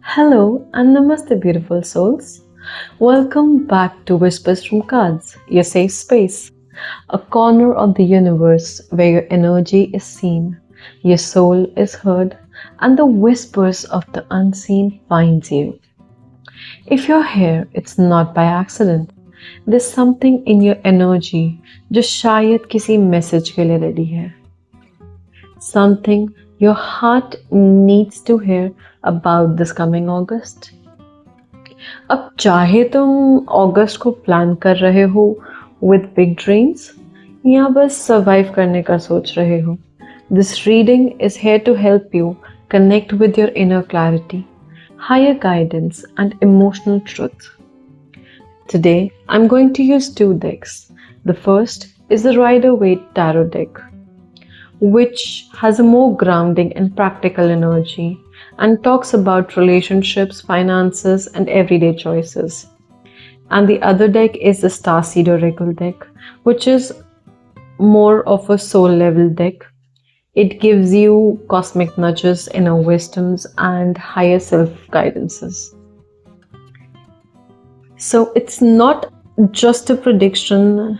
Hello and namaste, beautiful souls. Welcome back to Whispers from Cards, your safe space, a corner of the universe where your energy is seen, your soul is heard, and the whispers of the unseen finds you. If you're here, it's not by accident. There's something in your energy जो शायद किसी message के लिए ready है. Something your heart needs to hear about this coming August. अब चाहे तुम अगस्त को प्लान कर रहे हो विद बिग ड्रीम्स या बस सर्वाइव करने का सोच रहे हो, this reading is here to help you connect with your inner clarity, higher guidance, and emotional truth. Today, I'm going to use two decks. The first is the Rider-Waite Tarot deck, which has a more grounding and practical energy and talks about relationships, finances, and everyday choices. And the other deck is the Starseed Oracle deck, which is more of a soul level deck. It gives you cosmic nudges, inner wisdoms, and higher self guidances. So it's not just a prediction,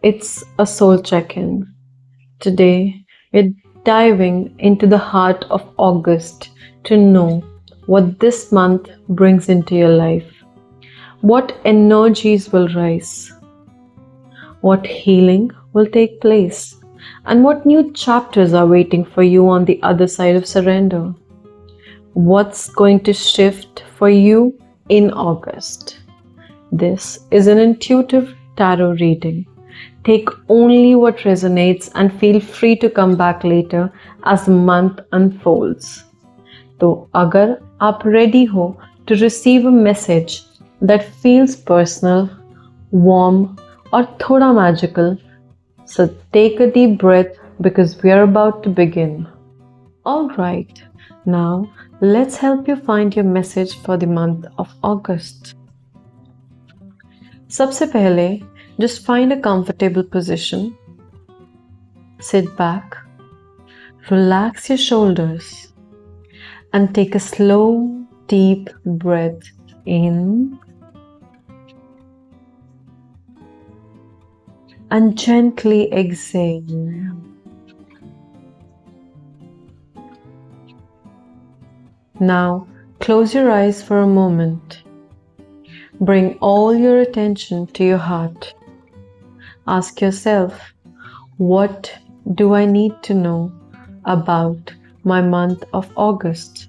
it's a soul check in. Today, we're diving into the heart of August to know what this month brings into your life, what energies will rise, what healing will take place, and what new chapters are waiting for you on the other side of surrender. What's going to shift for you in August? This is an intuitive tarot reading. Take only what resonates and feel free to come back later as the month unfolds. तो अगर आप ready हो to receive a message that feels personal, warm, और थोड़ा magical, so take a deep breath because we are about to begin. Alright, now let's help you find your message for the month of August. सबसे पहले, just find a comfortable position. Sit back, relax your shoulders, and take a slow, deep breath in and gently exhale. Now, close your eyes for a moment. Bring all your attention to your heart. Ask yourself, what do I need to know about my month of August?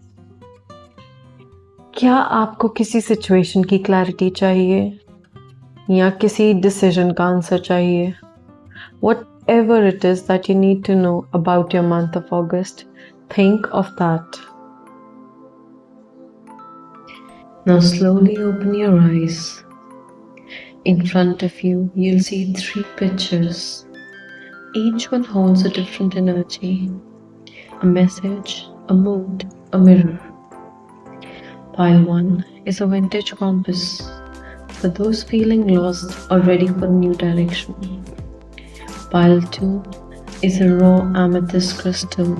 क्या आपको किसी situation की clarity चाहिए या किसी decision का answer चाहिए? Whatever it is that you need to know about your month of August, think of that. Now slowly open your eyes. In front of you, you'll see 3 pictures. Each one holds a different energy, a message, a mood, a mirror. Pile 1 is a vintage compass for those feeling lost or ready for a new direction. Pile 2 is a raw amethyst crystal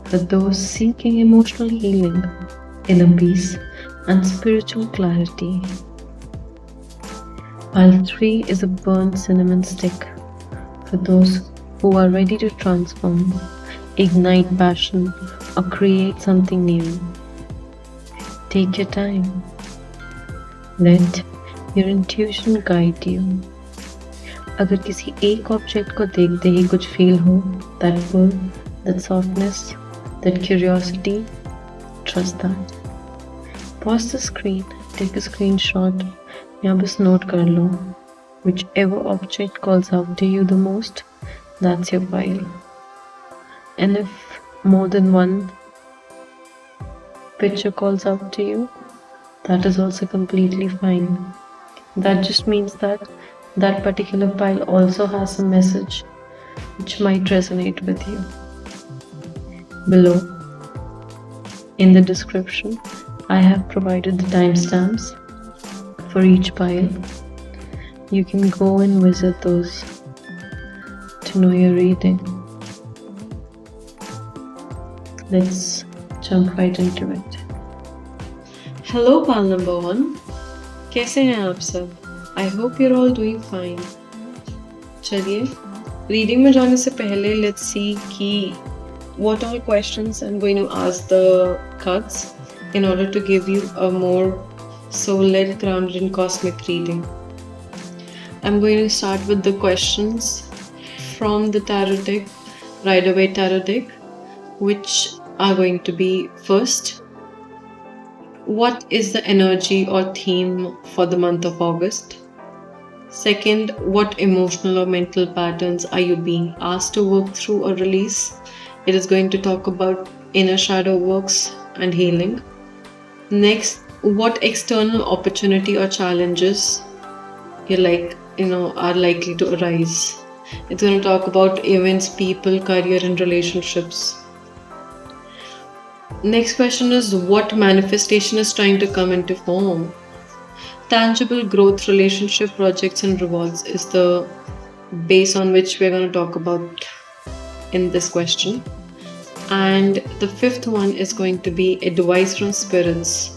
for those seeking emotional healing, inner peace, and spiritual clarity. Pile 3 is a burnt cinnamon stick for those who are ready to transform, ignite passion, or create something new. Take your time. Let your intuition guide you. अगर किसी एक object को देखते ही कुछ feel हो, that pull, that softness, that curiosity, trust that. Pause the screen, take a screenshot, या बस note कर लो. Whichever object calls out to you the most, that's your pile. And if more than one picture calls out to you, that is also completely fine. That just means that that particular pile also has a message which might resonate with you. Below, in the description, I have provided the timestamps for each pile. You can go and visit those to know your reading. Let's jump right into it. Hello pile number 1, कैसे हैं आप सब? I hope you're all doing fine. चलिए reading में जाने से पहले let's see कि what all questions I'm going to ask the cards in order to give you a more soul-led, grounded and cosmic reading. I'm going to start with the questions from the tarot deck, Rider-Waite tarot deck, which are going to be first, what is the energy or theme for the month of August? Second, what emotional or mental patterns are you being asked to work through or release? It is going to talk about inner shadow works and healing. Next, what external opportunity or challenges are likely to arise? It's going to talk about events, people, career and relationships. Next question is, what manifestation is trying to come into form? Tangible growth, relationship, projects and rewards is the base on which we're going to talk about in this question. And the fifth one is going to be advice from spirits.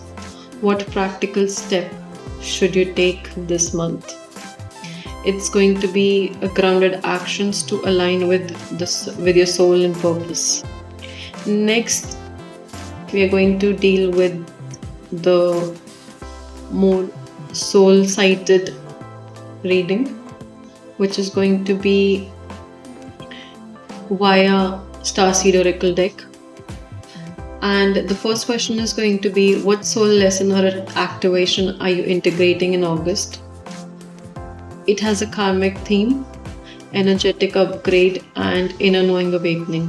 What practical step should you take this month? It's going to be a grounded actions to align with your soul and purpose. Next, we are going to deal with the more soul-sighted reading, which is going to be via Starseed Oracle deck. And the first question is going to be, what soul lesson or activation are you integrating in August? It has a karmic theme, energetic upgrade and inner knowing awakening.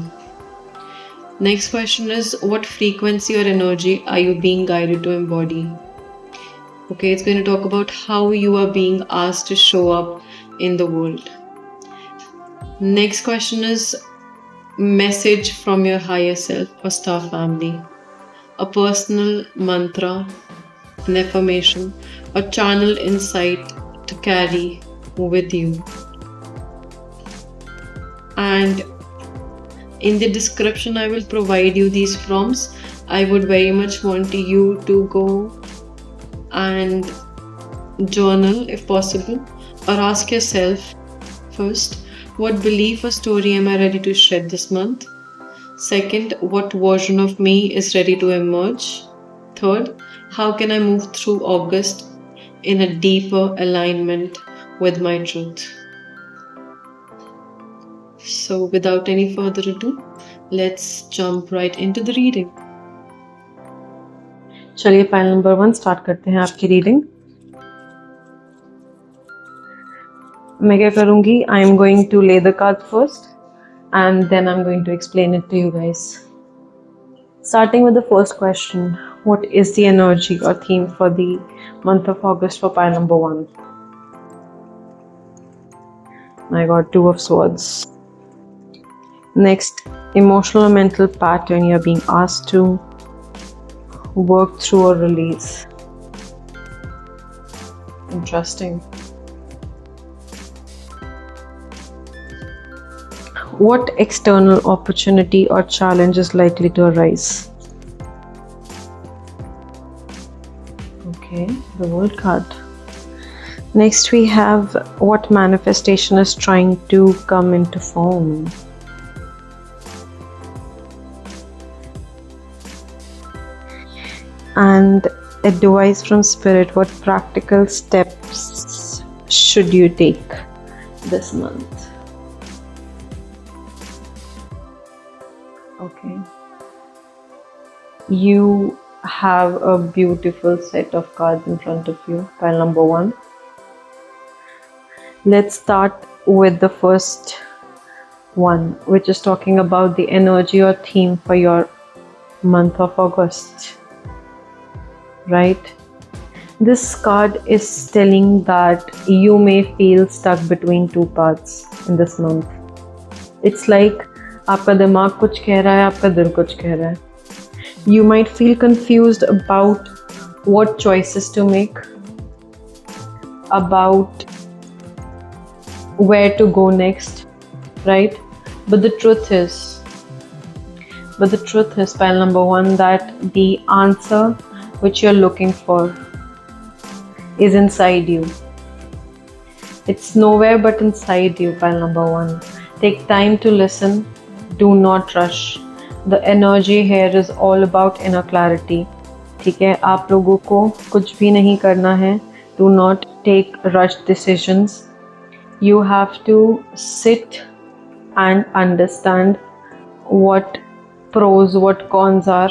Next question is, what frequency or energy are you being guided to embody? Okay, it's going to talk about how you are being asked to show up in the world. Next question is, message from your higher self or star family. A personal mantra, an affirmation, or channeled insight to carry with you. And in the description, I will provide you these prompts. I would very much want you to go and journal if possible, or ask yourself first, what belief or story am I ready to shed this month? Second, what version of me is ready to emerge? Third, how can I move through August in a deeper alignment with my truth? So without any further ado, let's jump right into the reading. चलिए pile number 1 start करते हैं आपकी reading. मैं क्या करूँगी, I am going to lay the card first and then I am going to explain it to you guys. Starting with the first question, what is the energy or theme for the month of August for pile number 1? I got 2 of swords. Next, emotional or mental pattern you're being asked to work through or release. Interesting. What external opportunity or challenge is likely to arise? Okay, the World card. Next we have, what manifestation is trying to come into form? And advice from spirit, what practical steps should you take this month? Okay, you have a beautiful set of cards in front of you, pile number 1. Let's start with the first one, which is talking about the energy or theme for your month of August. Right? This card is telling that you may feel stuck between 2 paths in this month. It's like आपका दिमाग कुछ कह रहा है, आपका दिल कुछ कह रहा है। You might feel confused about what choices to make, about where to go next, right? But the truth is, pile number 1, that the answer which you're looking for is inside you. It's nowhere but inside you, pile number 1. Take time to listen. Do not rush. The energy here is all about inner clarity. ठीक है, आप लोगों को कुछ भी नहीं करना है. Do not take rushed decisions. You have to sit and understand what pros, what cons are,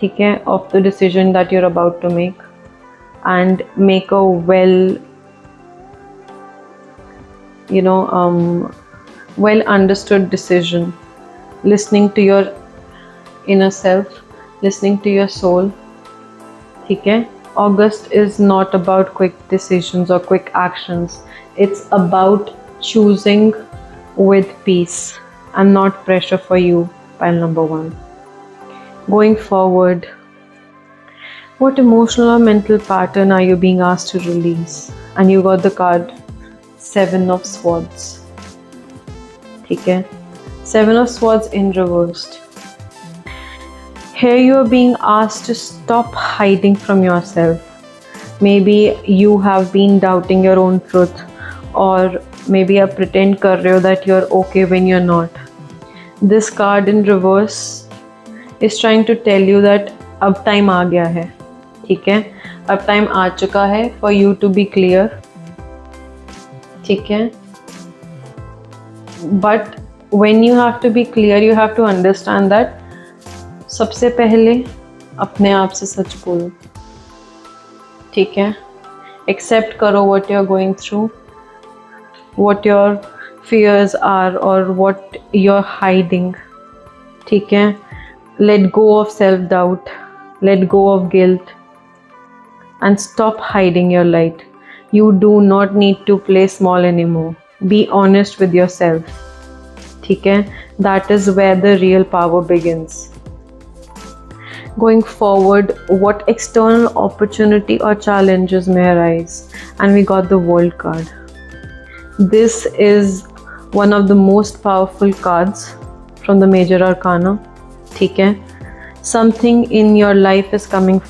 ठीक है, of the decision that you're about to make, and make a well understood decision, listening to your inner self, listening to your soul. ठीक है, August is not about quick decisions or quick actions. It's about choosing with peace and not pressure for you, pile number 1. Going forward, what emotional or mental pattern are you being asked to release? And you got the card 7 of Swords. ठीक है, 7 of Swords in reversed. Here you are being asked to stop hiding from yourself. Maybe you have been doubting your own truth, or maybe आप pretend कर रहे हो that you're okay when you're not. This card in reverse is trying to tell you that अब time आ गया है, ठीक है, अब time आ चुका है for you to be clear, ठीक है. But when you have to be clear, you have to understand that सबसे पहले अपने आप से सच बोलो, ठीक है. Accept करो what you're going through, what your fears are or what you're hiding, ठीक है. Let go of self-doubt, let go of guilt, and stop hiding your light. You do not need to play small anymore. Be honest with yourself, ठीक है. That is where the real power begins. Going forward, what external opportunity or challenges may arise? And we got the World card. This is one of the most powerful cards from the Major Arcana, ठीक है. Something in your life is coming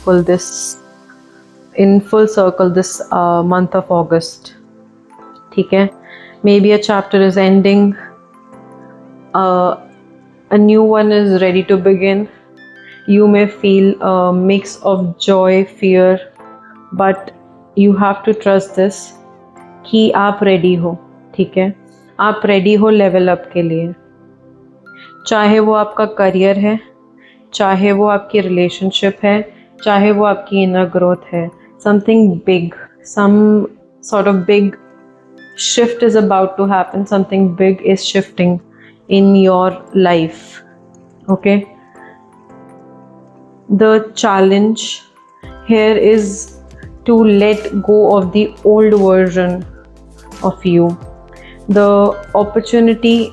in full circle this month of August, ठीक है. Maybe a chapter is ending, a new one is ready to begin. You may feel a mix of joy, fear, but you have to trust this कि आप ready हो, ठीक है. आप ready हो level up के लिए, चाहे वो आपका career है, चाहे वो आपकी relationship है, चाहे वो आपकी inner growth है. Something big, some sort of big shift is about to happen. Something big is shifting in your life, okay. The challenge here is to let go of the old version of you. The opportunity,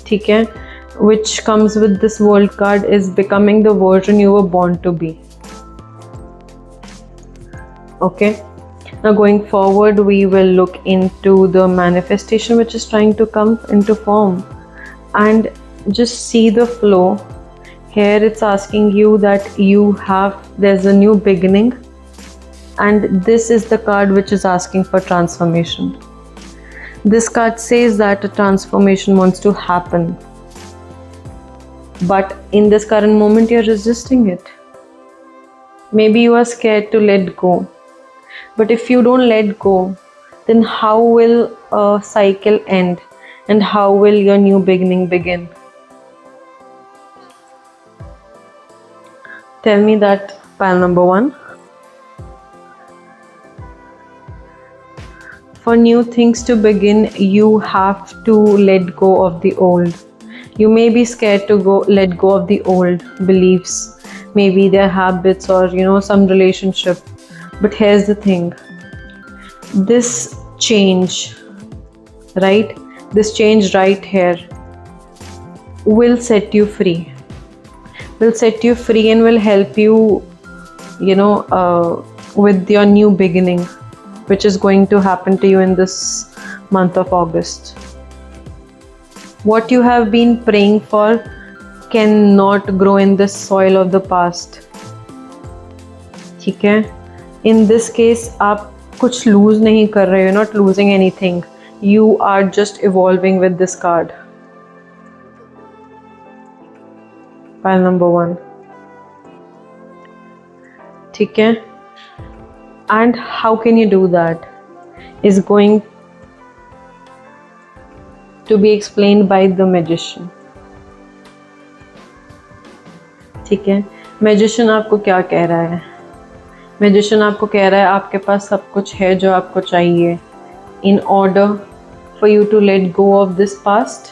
ठीक है, which comes with this World card is becoming the version you were born to be, okay. Now going forward, we will look into the manifestation which is trying to come into form, and just see the flow. Here it's asking you that there's a new beginning, and this is the card which is asking for transformation. This card says that a transformation wants to happen, but in this current moment you're resisting it. Maybe you are scared to let go, but if you don't let go, then how will a cycle end, and how will your new beginning begin? Tell me that, pile number 1. For new things to begin, you have to let go of the old. You may be scared to let go of the old beliefs, maybe their habits, or some relationship. But here's the thing, this change right here will set you free. And will help you, with your new beginning, which is going to happen to you in this month of August. What you have been praying for can not grow in this soil of the past. ठीक है, in this case आप कुछ loose नहीं कर रहे हो, not losing anything, you are just evolving with this card. Pile number 1. ठीक है, and how can you do that is going to be explained by the magician. ठीक है, मैजिशियन आपको क्या कह रहा है? मैजिशियन आपको कह रहा है आपके पास सब कुछ है जो आपको चाहिए in order for you to let go of this past,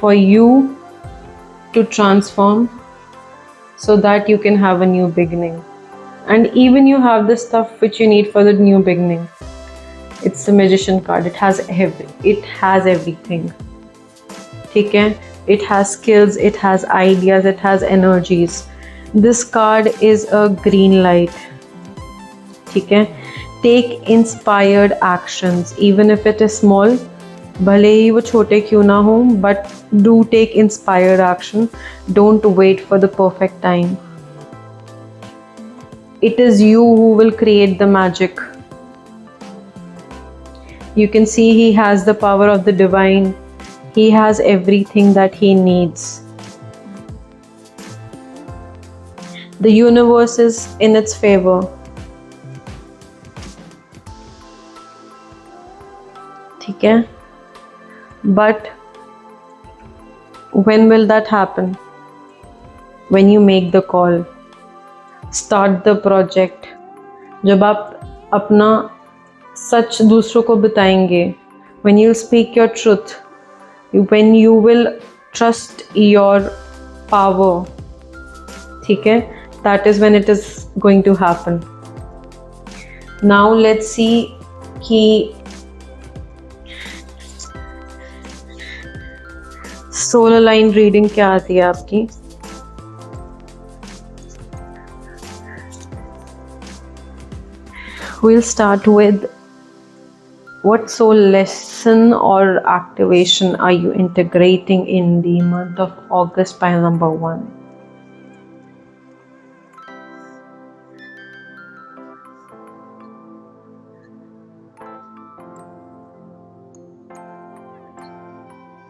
for you to transform so that you can have a new beginning. And even you have the stuff which you need for the new beginning. It's the magician card. It has everything. ठीक है, it has skills, it has ideas, it has energies. This card is a green light. ठीक है, take inspired actions even if it is small. भले ही वो छोटे क्यों ना हो, but do take inspired action. Don't wait for the perfect time. It is you who will create the magic. You can see he has the power of the divine. He has everything that he needs. The universe is in its favor. ठीक है? But when will that happen? When you make the call. Start the project. जब आप अपना सच दूसरों को बताएंगे, when you speak your truth, when you will trust your power, ठीक है, that is when it is going to happen. Now let's see कि solar line reading क्या आती है आपकी. We'll start with what soul lesson or activation are you integrating in the month of August, pile number 1.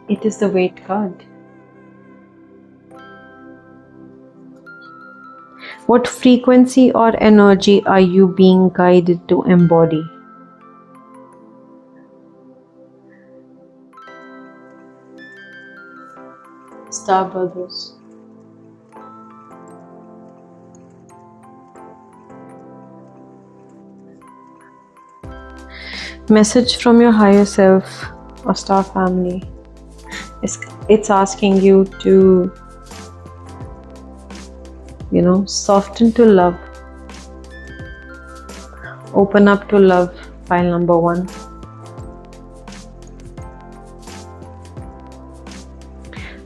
It is the weight card. What frequency or energy are you being guided to embody? Star Brothers. Message from your higher self or star family. It's asking you to, soften to love. Open up to love, pile number 1.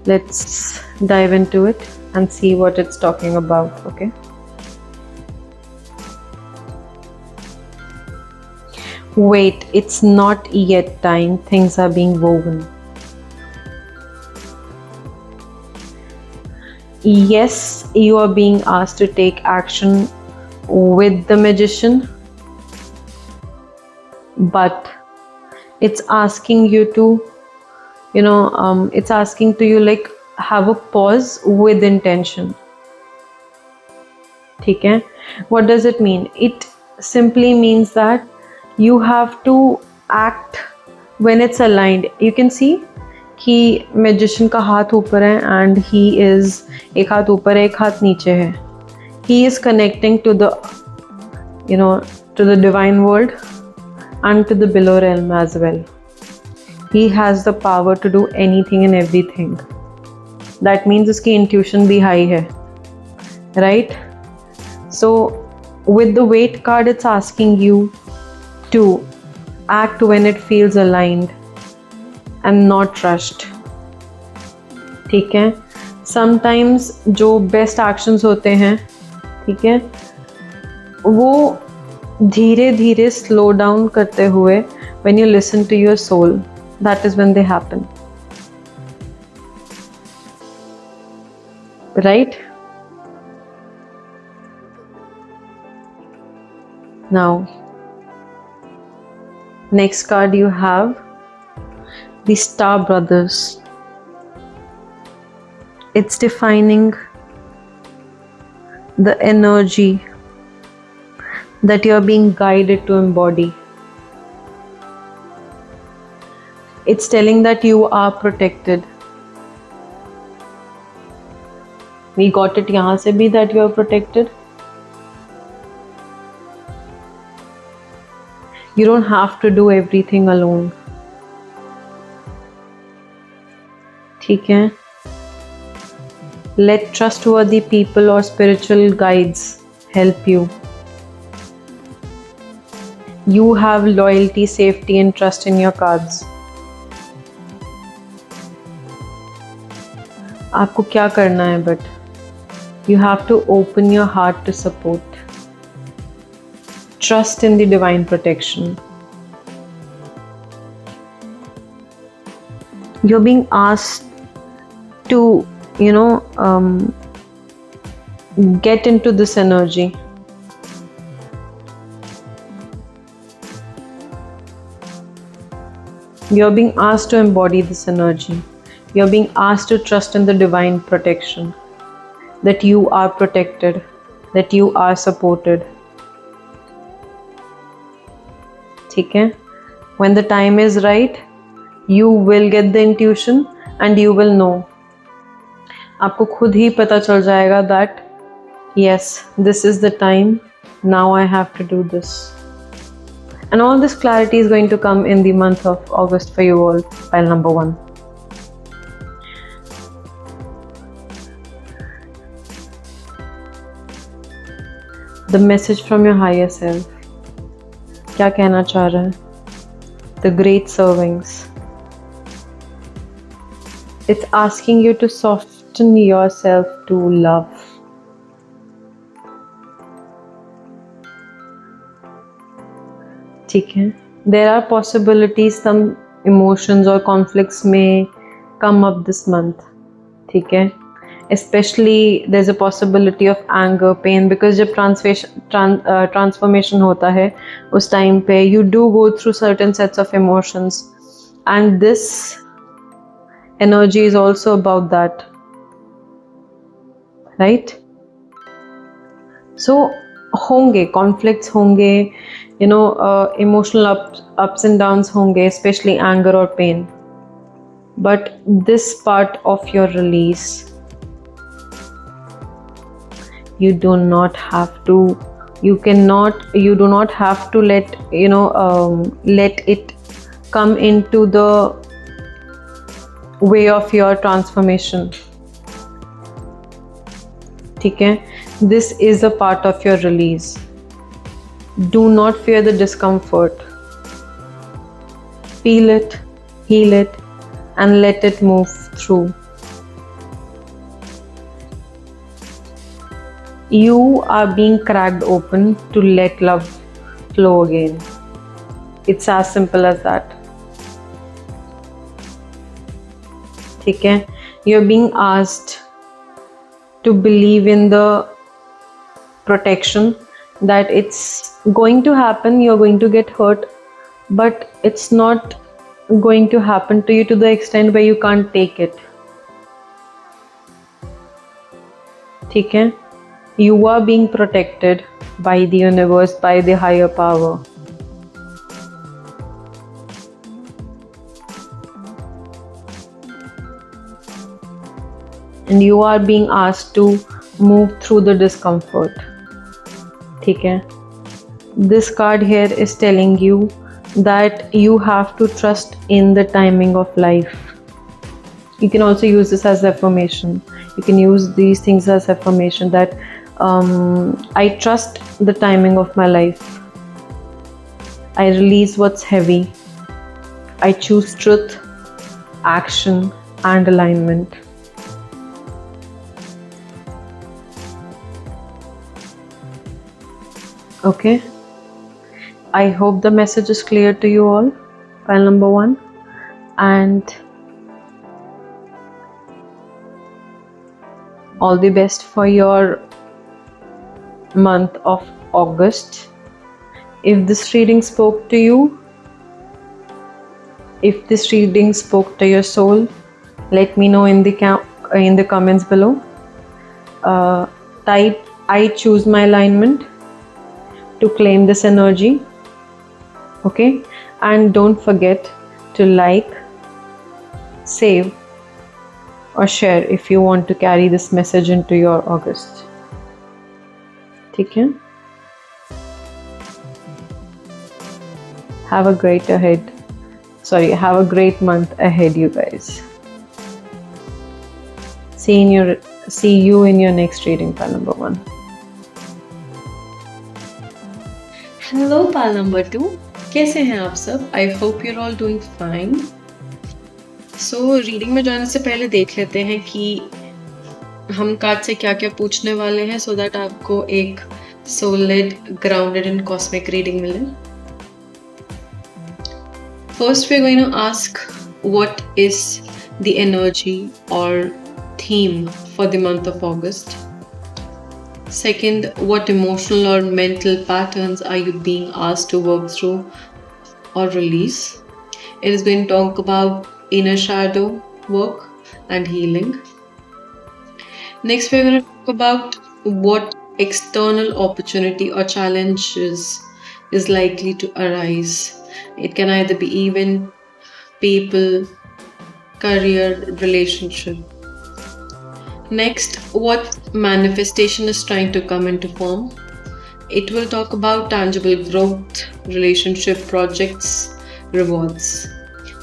Let's dive into it and see what it's talking about, okay? Wait, it's not yet time. Things are being woven. Yes, you are being asked to take action with the magician, but it's asking you to, it's asking to you like have a pause with intention. ठीक है? What does it mean? It simply means that you have to act when it's aligned. You can see कि magician का हाथ ऊपर है and he is, एक हाथ ऊपर है एक हाथ नीचे है. He is connecting to the to the divine world and to the below realm as well. He has the power to do anything and everything. That means उसकी intuition भी high है, right? So with the weight card, it's asking you to act when it feels aligned and not rushed. ठीक है? Sometimes जो best actions होते हैं, ठीक है, वो धीरे धीरे slow down करते हुए when you listen to your soul, that is when they happen. right? Now, next card you have the Star Brothers. It's defining the energy that you're being guided to embody. It's telling that you are protected. We got it यहाँ से भी that you are protected. You don't have to do everything alone. ठीक है? Let trustworthy people or spiritual guides help you. You have loyalty, safety, and trust in your cards. आपको क्या करना है but you have to open your heart to support. Trust in the divine protection. You're being asked to, get into this energy. You're being asked to embody this energy. You're being asked to trust in the divine protection. That you are protected. That you are supported. ठीक है? When the time is right, you will get the intuition and you will know. आपको खुद ही पता चल जाएगा that yes, this is the time. Now I have to do this. And all this clarity is going to come in the month of August for you all. Pile number 1. The message from your higher self. क्या कहना चाह रहा है? The great servings. It's asking you to soften yourself to love. ठीक है? There are possibilities some emotions or conflicts may come up this month. ठीक है? Especially there's a possibility of anger, pain, because जब transformation होता है उस time पे you do go through certain sets of emotions, and this energy is also about that, right? So होंगे conflicts होंगे, emotional ups and downs होंगे, especially anger or pain, but this part of your release, you do not have to, you do not have to let it come into the way of your transformation. ठीक है? This is a part of your release. Do not fear the discomfort. Feel it, heal it, and let it move through. You are being cracked open to let love flow again. It's as simple as that. ठीक है? You're being asked to believe in the protection, that it's going to happen, you're going to get hurt, but it's not going to happen to you to the extent where you can't take it. ठीक है? You are being protected by the universe, by the higher power. And you are being asked to move through the discomfort. ठीक है? This card here is telling you that you have to trust in the timing of life. You can also use this as affirmation. You can use these things as affirmation that I trust the timing of my life. I release what's heavy. I choose truth, action, and alignment. Okay? I hope the message is clear to you all. Pile number 1. And All the best for your month of August. If this reading spoke to you, if this reading spoke to your soul, let me know in the comments below. Type "I choose my alignment" to claim this energy. Okay, and don't forget to like, save, or share if you want to carry this message into your August. ठीक है? Have a great month ahead, you guys. See you in your next reading, pal number 1. Hello, pal number 2. कैसे हैं आप सब? I hope you're all doing fine. So, reading में जाने से पहले देख लेते हैं कि हम कार्ड से क्या क्या पूछने वाले हैं, so that आपको एक soul-led, grounded and cosmic reading मिले. First, we're going to ask what is the energy or theme for the month of August. Second, what emotional or mental patterns are you being asked to work through or release? It is going to talk about inner shadow work and healing. Next, we're going to talk about what external opportunity or challenges is likely to arise. It can either be event, people, career, relationship. Next, what manifestation is trying to come into form. It will talk about tangible growth, relationship, projects, rewards.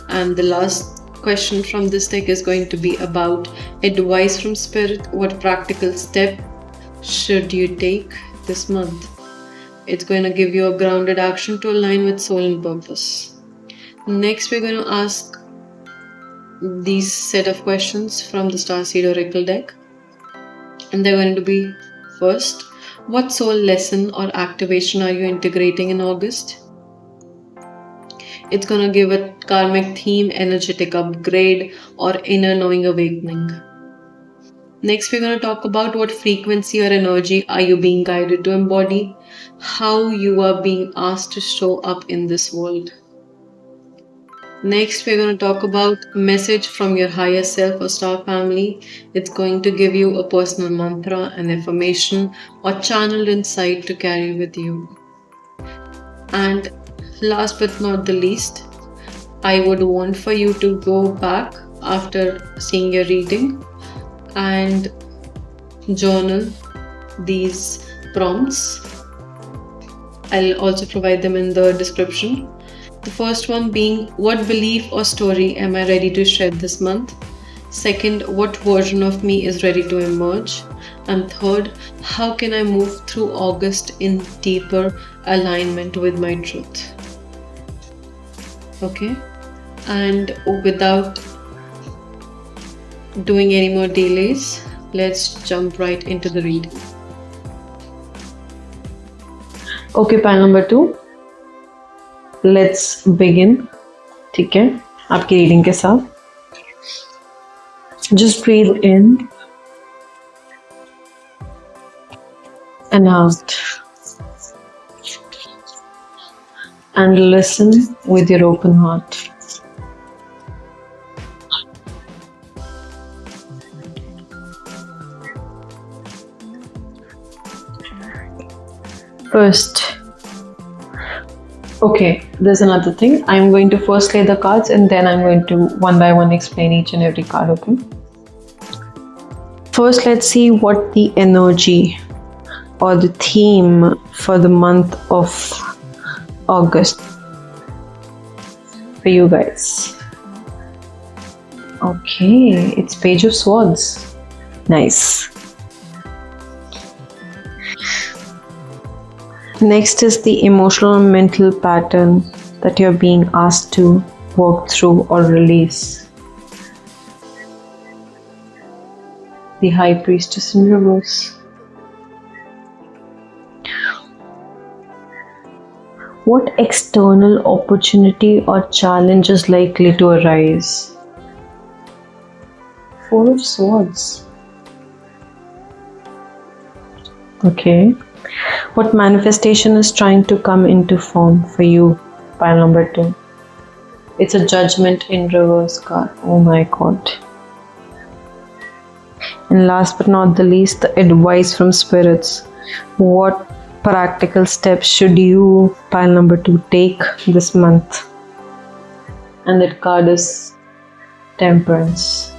And the last question from this deck is going to be about advice from spirit. What practical step should you take this month? It's going to give you a grounded action to align with soul and purpose. Next, we're going to ask these set of questions from the Starseed Oracle deck, and they're going to be: first, what soul lesson or activation are you integrating in August? It's going to give a karmic theme, energetic upgrade, or inner knowing awakening. Next, we're going to talk about what frequency or energy are you being guided to embody, how you are being asked to show up in this world. Next, we're going to talk about message from your higher self or star family. It's going to give you a personal mantra, an affirmation, or channeled insight to carry with you. And last but not the least, I would want for you to go back after seeing your reading and journal these prompts. I'll also provide them in the description. The first one being, what belief or story am I ready to shed this month? Second, what version of me is ready to emerge? And third, how can I move through August in deeper alignment with my truth? Okay, and without doing any more delays, let's jump right into the reading. Okay, pile number 2. Let's begin. ठीक है, आपकी reading के साथ. Just breathe in and out, and listen with your open heart. First, okay, there's another thing. I'm going to first lay the cards and then I'm going to one by one explain each and every card, okay? First, let's see what the energy or the theme for the month of August for you guys. Okay, it's Page of Swords. Nice. Next is the emotional and mental pattern that you're being asked to work through or release. The High Priestess in reverse. What external opportunity or challenge is likely to arise? Four of Swords. Okay. What manifestation is trying to come into form for you? Pile number 2. It's a judgment in reverse card. Oh my god. And last but not the least, the advice from spirits. What practical steps should you, pile number 2, take this month? And that card is Temperance.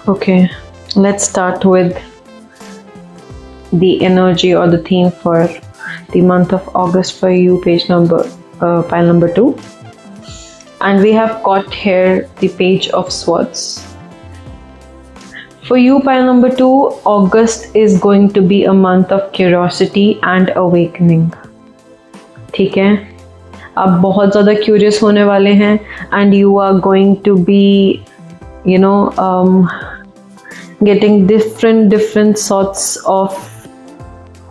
Okay, let's start with the energy or the theme for the month of August for you, pile number 2. And we have got here the Page of Swords. For you, pile number 2, August is going to be a month of curiosity and awakening. ठीक है, आप बहुत ज़्यादा curious होने वाले हैं and you are going to be, getting different sorts of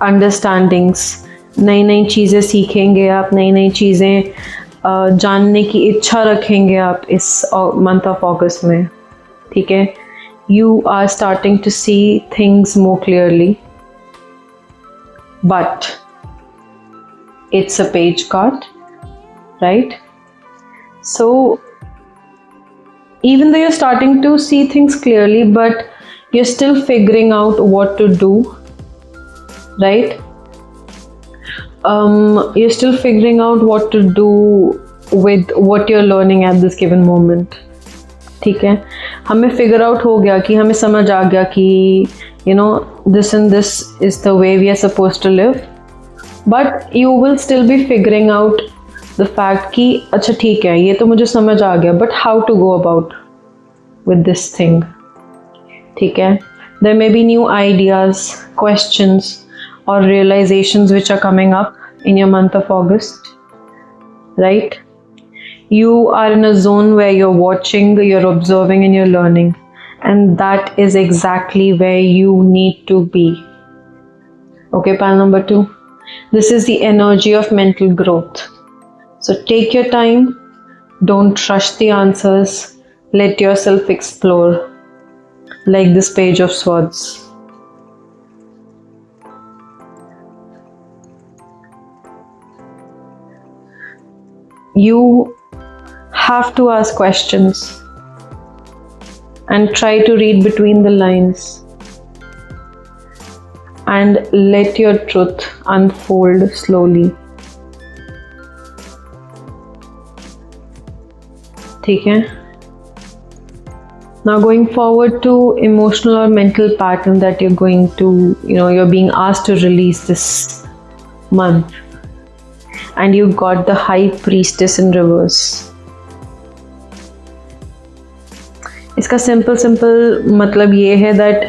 understandings. नई नई चीज़ें सीखेंगे आप, नई नई चीज़ें जानने की इच्छा रखेंगे आप इस मंथ ऑफ अगस्त में. ठीक है, you are starting to see things more clearly, but it's a page card, right? So even though you're starting to see things clearly, but you're still figuring out what to do, right? You're still figuring out what to do with what you're learning at this given moment. ठीक है, हमें figure out हो गया कि हमें समझ आ गया कि this and this is the way we are supposed to live, but you will still be figuring out the fact कि अच्छा ठीक है, ये तो मुझे समझ आ गया, but how to go about with this thing. ठीक है, there may be new ideas, questions or realizations which are coming up in your month of August, right? You are in a zone where you're watching, you're observing and you're learning, and that is exactly where you need to be. Okay, pile number 2, this is the energy of mental growth. So take your time, don't rush the answers, let yourself explore like this Page of Swords. You have to ask questions and try to read between the lines and let your truth unfold slowly. ठीक है? Now going forward to emotional or mental pattern that you're going to, you're being asked to release this month, and you got the High Priestess in reverse. इसका simple मतलब ये है that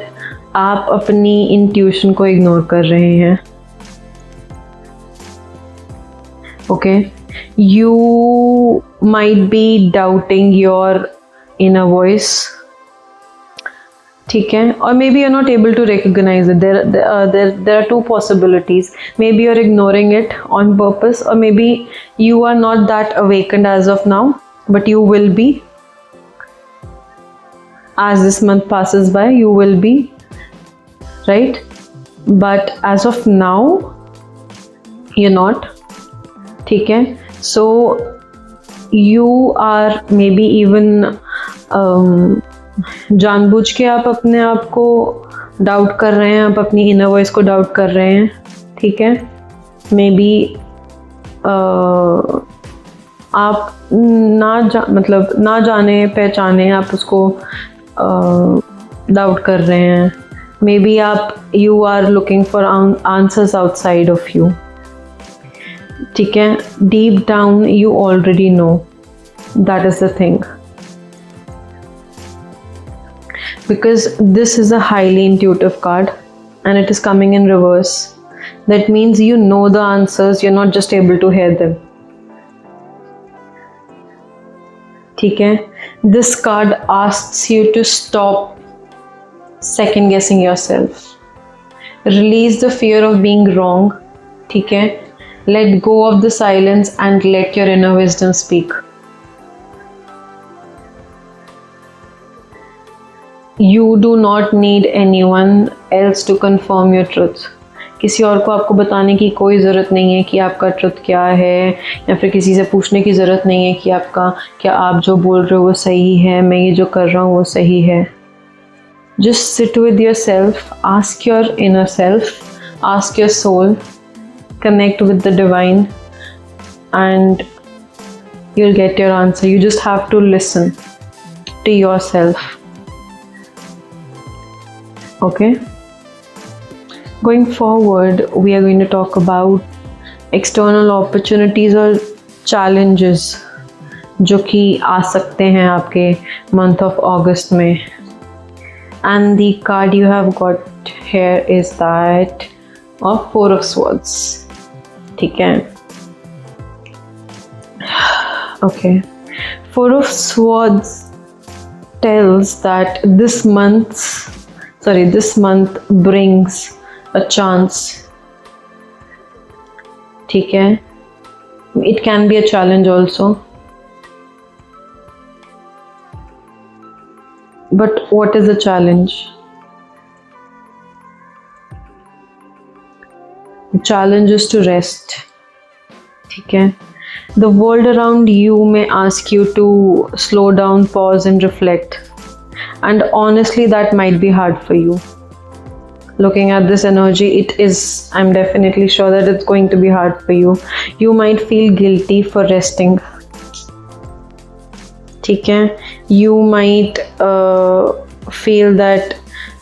आप अपनी intuition को ignore कर रहे हैं. Okay, you might be doubting your inner voice. ठीक है, और maybe you are not able to recognise it. There are 2 possibilities. Maybe you're ignoring it on purpose, or maybe you are not that awakened as of now, but you will be. As this month passes by, you will be, right? But as of now, you're not. ठीक है, so you are maybe even जानबूझ के आप अपने आप को doubt कर रहे हैं, आप अपनी इनर वॉइस को डाउट कर रहे हैं. ठीक है, मे बी आप ना जाने पहचाने आप उसको डाउट कर रहे हैं. May be you are looking for answers outside of you. ठीक है, deep down you already know. That is the thing. Because this is a highly intuitive card and it is coming in reverse. That means you know the answers, you're not just able to hear them. ठीक है, this card asks you to stop second guessing yourself. Release the fear of being wrong. ठीक है, let go of the silence and let your inner wisdom speak. You do not need anyone else to confirm your truth. किसी और को आपको बताने की कोई ज़रूरत नहीं है कि आपका ट्रुथ क्या है, या फिर किसी से पूछने की ज़रूरत नहीं है कि आपका क्या आप जो बोल रहे हो वो सही है, मैं ये जो कर रहा हूँ वो सही है. Just sit with yourself, ask your inner self, ask your soul, connect with the divine, and you'll get your answer. You just have to listen to yourself. Okay? Going forward, we are going to talk about external opportunities or challenges जो कि आ सकते हैं आपके month of August में. And the card you have got here is that of Four of Swords. ठीक है? Okay. Four of Swords tells that this month brings a chance. ठीक है? It can be a challenge also. But what is the challenge? The challenge is to rest. ठीक है? The world around you may ask you to slow down, pause and reflect. And honestly, that might be hard for you. Looking at this energy, I'm definitely sure that it's going to be hard for you. You might feel guilty for resting. ठीक है? You might feel that,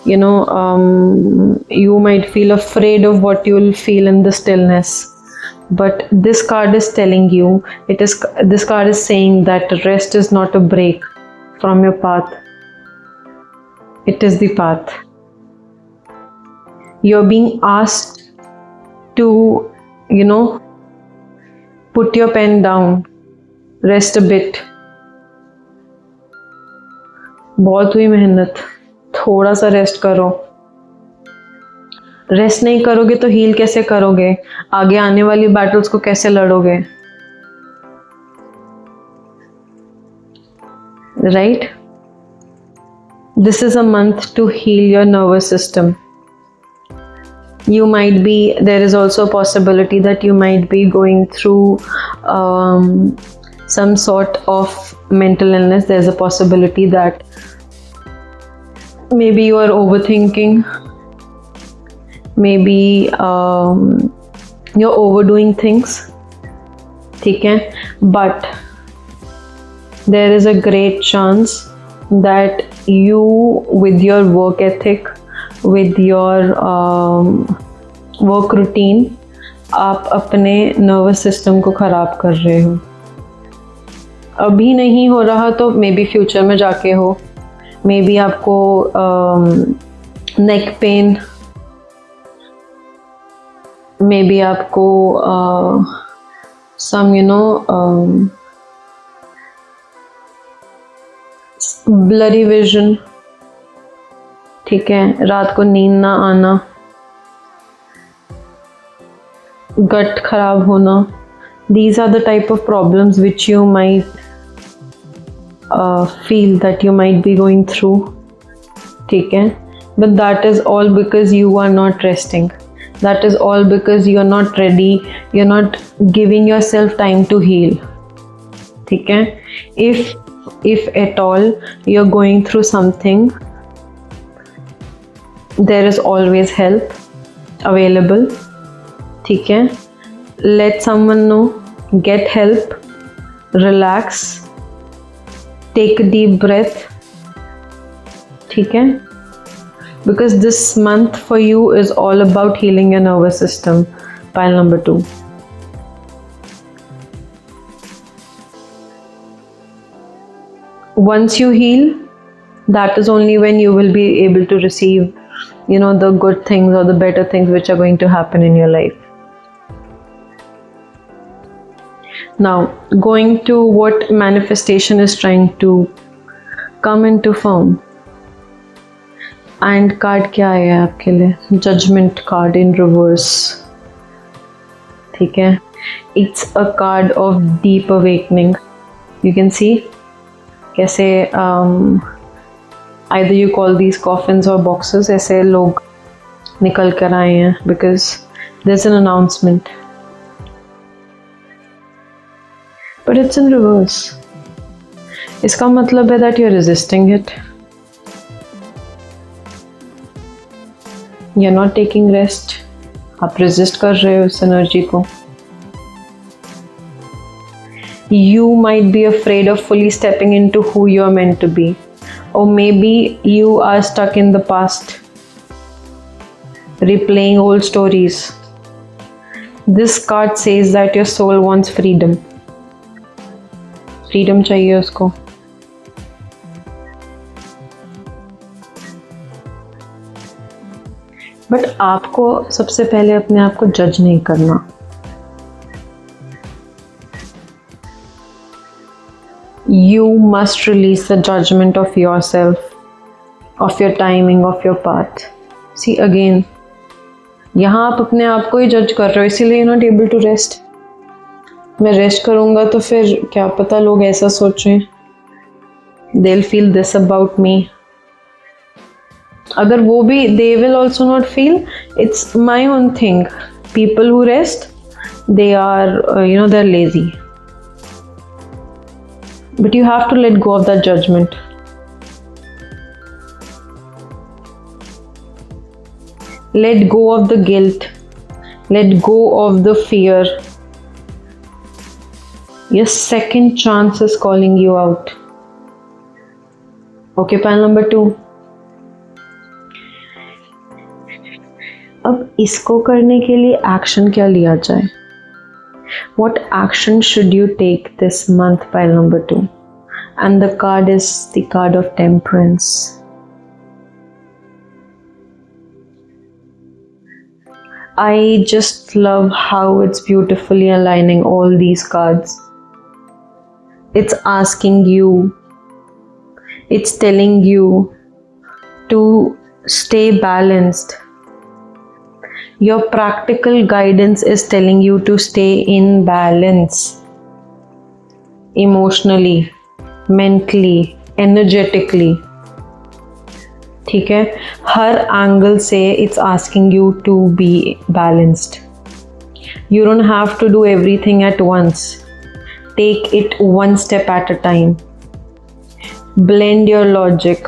you might feel afraid of what you will feel in the stillness. But this card is telling you, this card is saying that rest is not a break from your path. It is the path. You're being asked to, put your pen down, rest a bit. बहुत हुई मेहनत, थोड़ा सा rest करो. Rest नहीं करोगे तो heal कैसे करोगे? आगे आने वाली बैटल्स को कैसे लड़ोगे? Right? This is a month to heal your nervous system. There is also a possibility that you might be going through some sort of mental illness. There's a possibility that maybe you are overthinking, maybe you're overdoing things. ठीक है? But there is a great chance that you, with your work ethic, with your work routine, आप अपने nervous system को ख़राब कर रहे हो. अभी नहीं हो रहा तो मे बी फ्यूचर में जाके हो. मे बी आपको नेक पेन, मे बी आपको some ब्लरी विजन. ठीक है? रात को नींद ना आना, गट खराब होना. These are the type of problems which you might feel that you might be going through. ठीक है? But that is all because you are not resting. That is all because you are not ready. You're not giving yourself time to heal. ठीक है? If at all you're going through something, there is always help available. ठीक है? Let someone know. Get help. Relax. Take a deep breath. ठीक है? Because this month for you is all about healing your nervous system. Pile number 2. Once you heal, that is only when you will be able to receive, the good things or the better things which are going to happen in your life. Now, going to what manifestation is trying to come into form. And card क्या है आपके लिए? Judgment card in reverse. ठीक है? It's a card of deep awakening. You can see कैसे Either you call these coffins or boxes, ऐसे लोग निकल कर आए हैं because there's an announcement. But it's in reverse. इसका मतलब है that you're resisting it. You're not taking rest. आप resist कर रहे हो इस energy को. You might be afraid of fully stepping into who you are meant to be. Or maybe you are stuck in the past, replaying old stories. This card says that your soul wants freedom. Freedom चाहिए उसको. But आपको सबसे पहले अपने आप को जज नहीं करना. You must release the judgment of yourself, of your timing, of your path. See again, यहाँ आप अपने आप को ही जज कर रहे हो, इसीलिए you're not able to rest. मैं रेस्ट करूँगा तो फिर क्या पता लोग ऐसा सोचें, they'll feel this about me. अगर वो भी they will also not feel, it's my own thing. People who rest, they are they're lazy. But you have to let go of that judgment. Let go of the guilt. Let go of the fear. Your second chance is calling you out. Okay, pile number 2. अब इसको करने के लिए action क्या लिया जाए? What action should you take this month, pile number 2? And the card is the card of Temperance. I just love how it's beautifully aligning all these cards. It's asking you, it's telling you to stay balanced. Your practical guidance is telling you to stay in balance. Emotionally, mentally, energetically. ठीक है, हर angle से it's asking you to be balanced. You don't have to do everything at once. Take it one step at a time. Blend your logic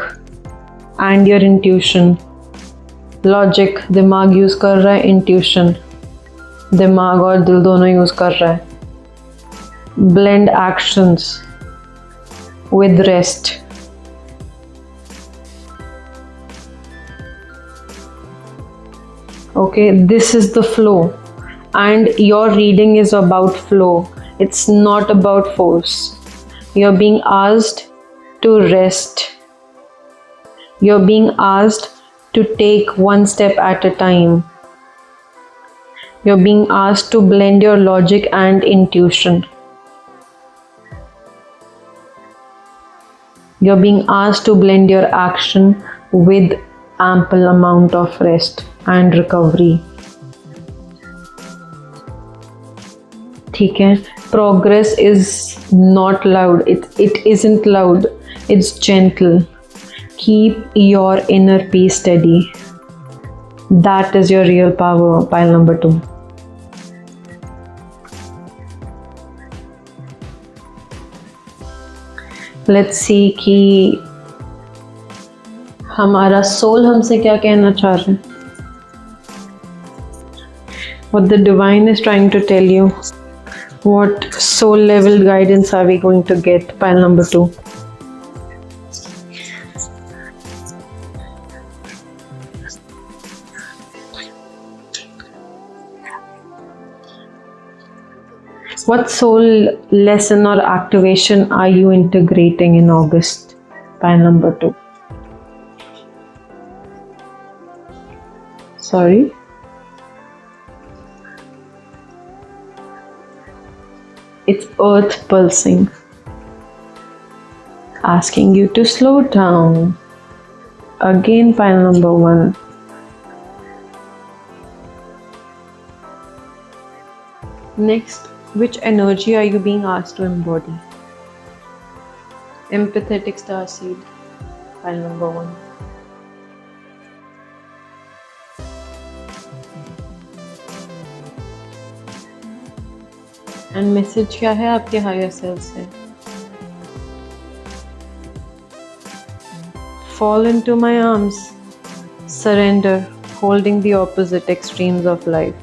and your intuition. Logic दिमाग use कर रहा है, intuition दिमाग और दिल दोनों use कर रहा है. Blend actions with rest. Okay, this is the flow, and your reading is about flow. It's not about force. You're being asked to rest. You're being asked to take one step at a time. You're being asked to blend your logic and intuition. You're being asked to blend your action with ample amount of rest and recovery. ठीक है, progress is not loud. It isn't loud. It's gentle. Keep your inner peace steady. That is your real power, pile number 2. Let's see कि हमारा soul हमसे क्या कहना चाह रहा है. What the divine is trying to tell you. What soul level guidance are we going to get, pile number 2. What soul lesson or activation are you integrating in August, pile number 2? Sorry. It's earth pulsing, asking you to slow down. Again, pile number 1. Next, which energy are you being asked to embody? Empathetic starseed. pile number 1. And message क्या है आपके higher self से? Fall into my arms, surrender, holding the opposite extremes of life.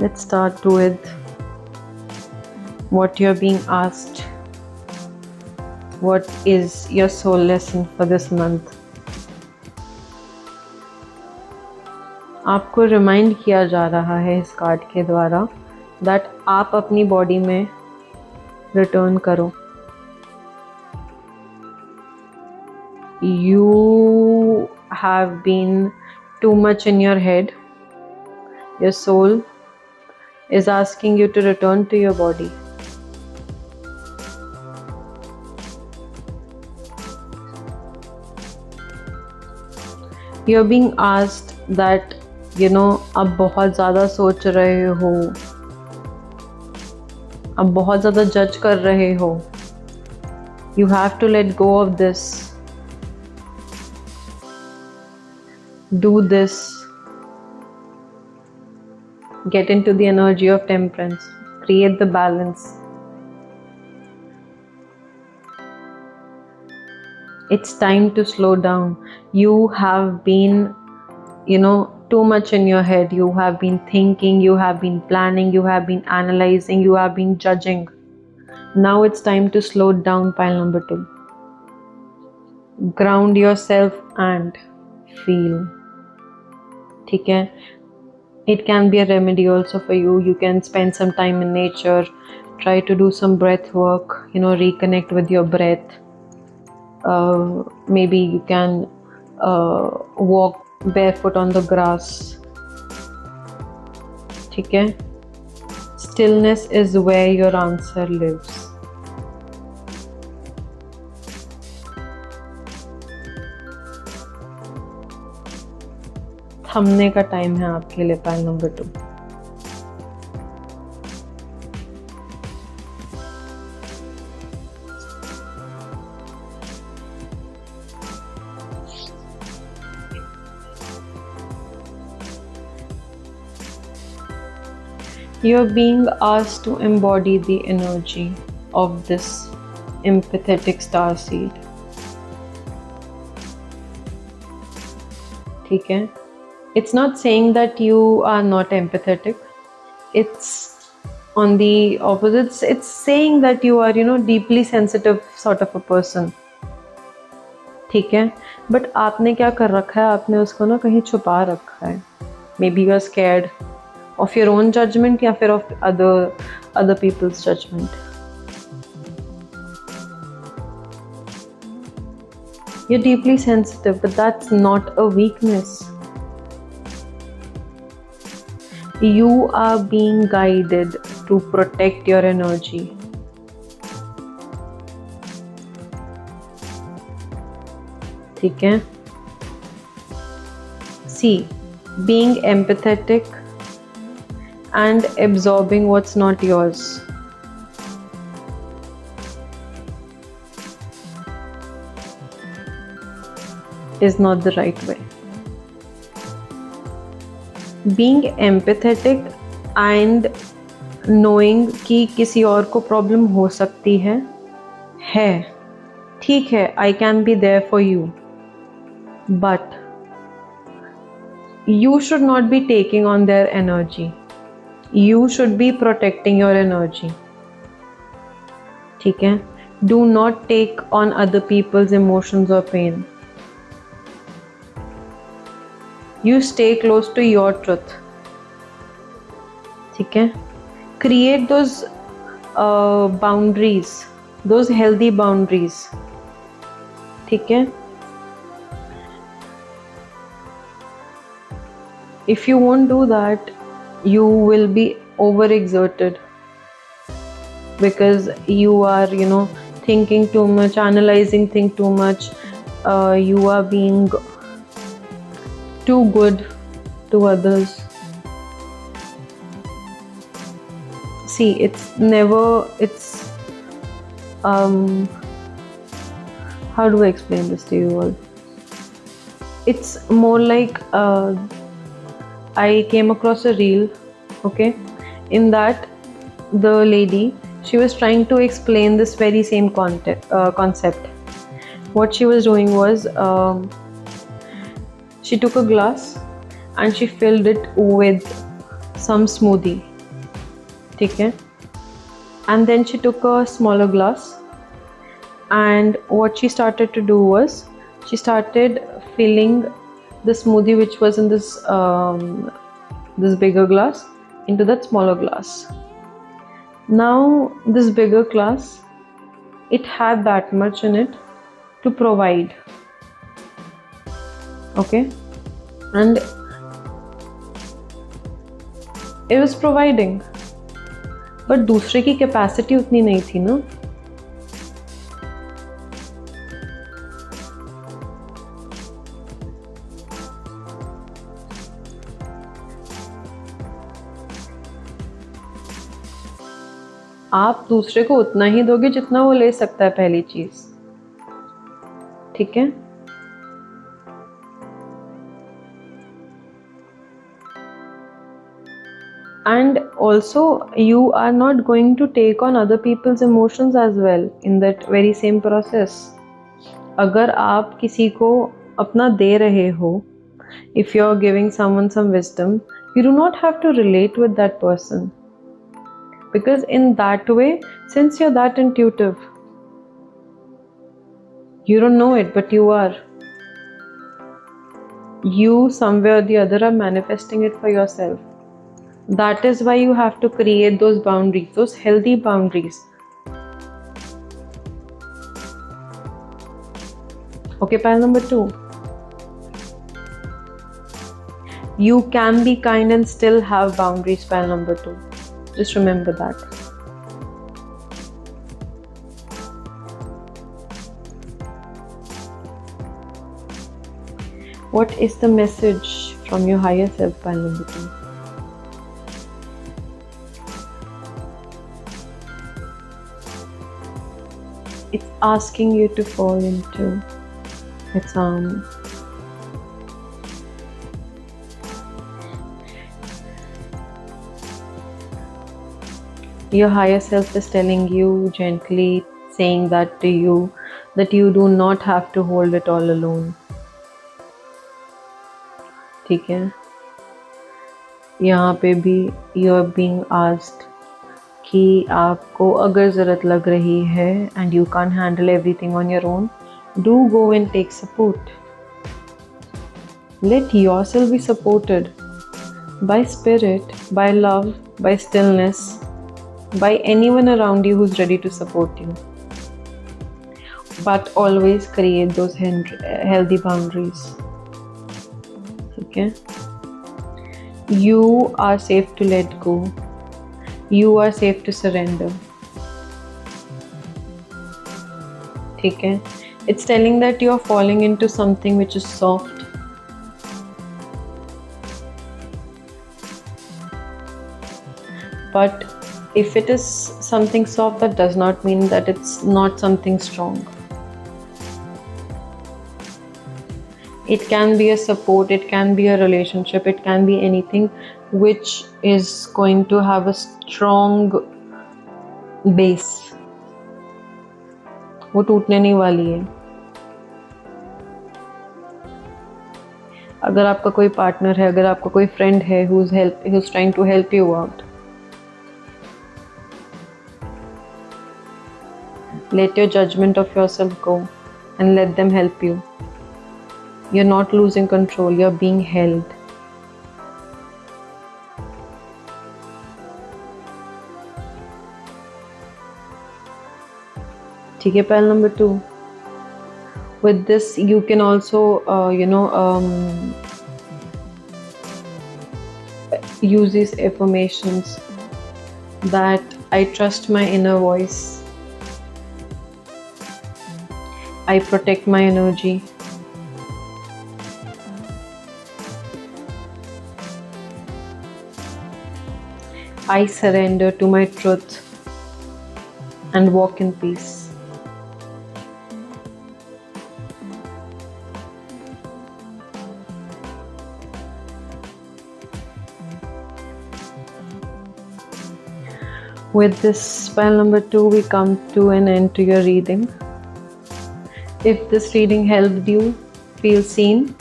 Let's start with what you're being asked. What is your soul lesson for this month? आपको remind किया जा रहा है इस कार्ड के द्वारा दैट आप अपनी बॉडी में रिटर्न करो. You have been too much in your head. Your soul is asking you to return to your body. You're being asked that अब बहुत ज़्यादा सोच रहे हो, अब बहुत ज़्यादा जज कर रहे हो. You have to let go of this. Do this. Get into the energy of temperance. Create the balance. It's time to slow down. You have been, too much in your head. You have been thinking, you have been planning, you have been analyzing, you have been judging. Now it's time to slow down, pile number 2. Ground yourself and feel. ठीक है? It can be a remedy also for you. You can spend some time in nature. Try to do some breath work. Reconnect with your breath. Maybe you can walk barefoot on the grass. ठीक है? Stillness is where your answer lives. थमने का time है आपके लिए, pile number 2. You're being asked to embody the energy of this empathetic star seed. ठीक है? It's not saying that you are not empathetic. It's on the opposite. It's saying that you are, deeply sensitive sort of a person. ठीक है? But आपने क्या कर रखा है? आपने उसको ना कहीं छुपा रखा है. Maybe you are scared of your own judgment या फिर of other people's judgment. You're deeply sensitive, but that's not a weakness. You are being guided to protect your energy. ठीक है? See, being empathetic and absorbing what's not yours is not the right way. Being empathetic and knowing कि किसी और को problem हो सकती है ठीक है, I can be there for you, but you should not be taking on their energy. You should be protecting your energy. ठीक है? Do not take on other people's emotions or pain. You stay close to your truth. ठीक है? Create those boundaries, those healthy boundaries. ठीक है? If you won't do that, you will be overexerted because you are, thinking too much, analyzing things too much. You are being too good to others. See, it's um how do I explain this to you all? It's more like I came across a reel, okay? In that, the lady, she was trying to explain this very same concept. What she was doing was, she took a glass and she filled it with some smoothie, okay? And then she took a smaller glass, and what she started to do was, she started filling the smoothie which was in this bigger glass into that smaller glass. Now this bigger glass, it had that much in it to provide, okay, and it was providing, but दूसरे की capacity उतनी नहीं थी ना. आप दूसरे को उतना ही दोगे जितना वो ले सकता है, पहली चीज, ठीक है. And also, you are not going to take on other people's emotions as well in that very same process. अगर आप किसी को अपना दे रहे हो, if you are giving someone some wisdom, you do not have to relate with that person, because in that way, since you're that intuitive, you don't know it, but you are. You somewhere or the other are manifesting it for yourself. That is why you have to create those boundaries, those healthy boundaries. Okay, pile number 2. You can be kind and still have boundaries, pile number 2. Just remember that. What is the message from your higher self, pile number 2? It's asking you to fall into its your higher self is telling you gently, saying that to you, that you do not have to hold it all alone. ठीक है, यहाँ पे भी you are being asked कि आपको अगर ज़रूरत लग रही है and you can't handle everything on your own, do go and take support. Let yourself be supported by spirit, by love, by stillness, by anyone around you who's ready to support you. But always create those healthy boundaries. Okay? You are safe to let go. You are safe to surrender. ठीक है? It's telling that you are falling into something which is soft. But if it is something soft, that does not mean that it's not something strong. It can be a support, it can be a relationship, it can be anything which is going to have a strong base. वो टूटने नहीं वाली है. अगर आपका कोई partner है, अगर आपका कोई फ्रेंड है who's trying to help you out, let your judgment of yourself go and let them help you. You're not losing control, you're being held. ठीक है, pile number 2. With this, you can also, use these affirmations that I trust my inner voice. I protect my energy. I surrender to my truth and walk in peace. With this pile number 2, we come to an end to your reading. If this reading helped you feel seen,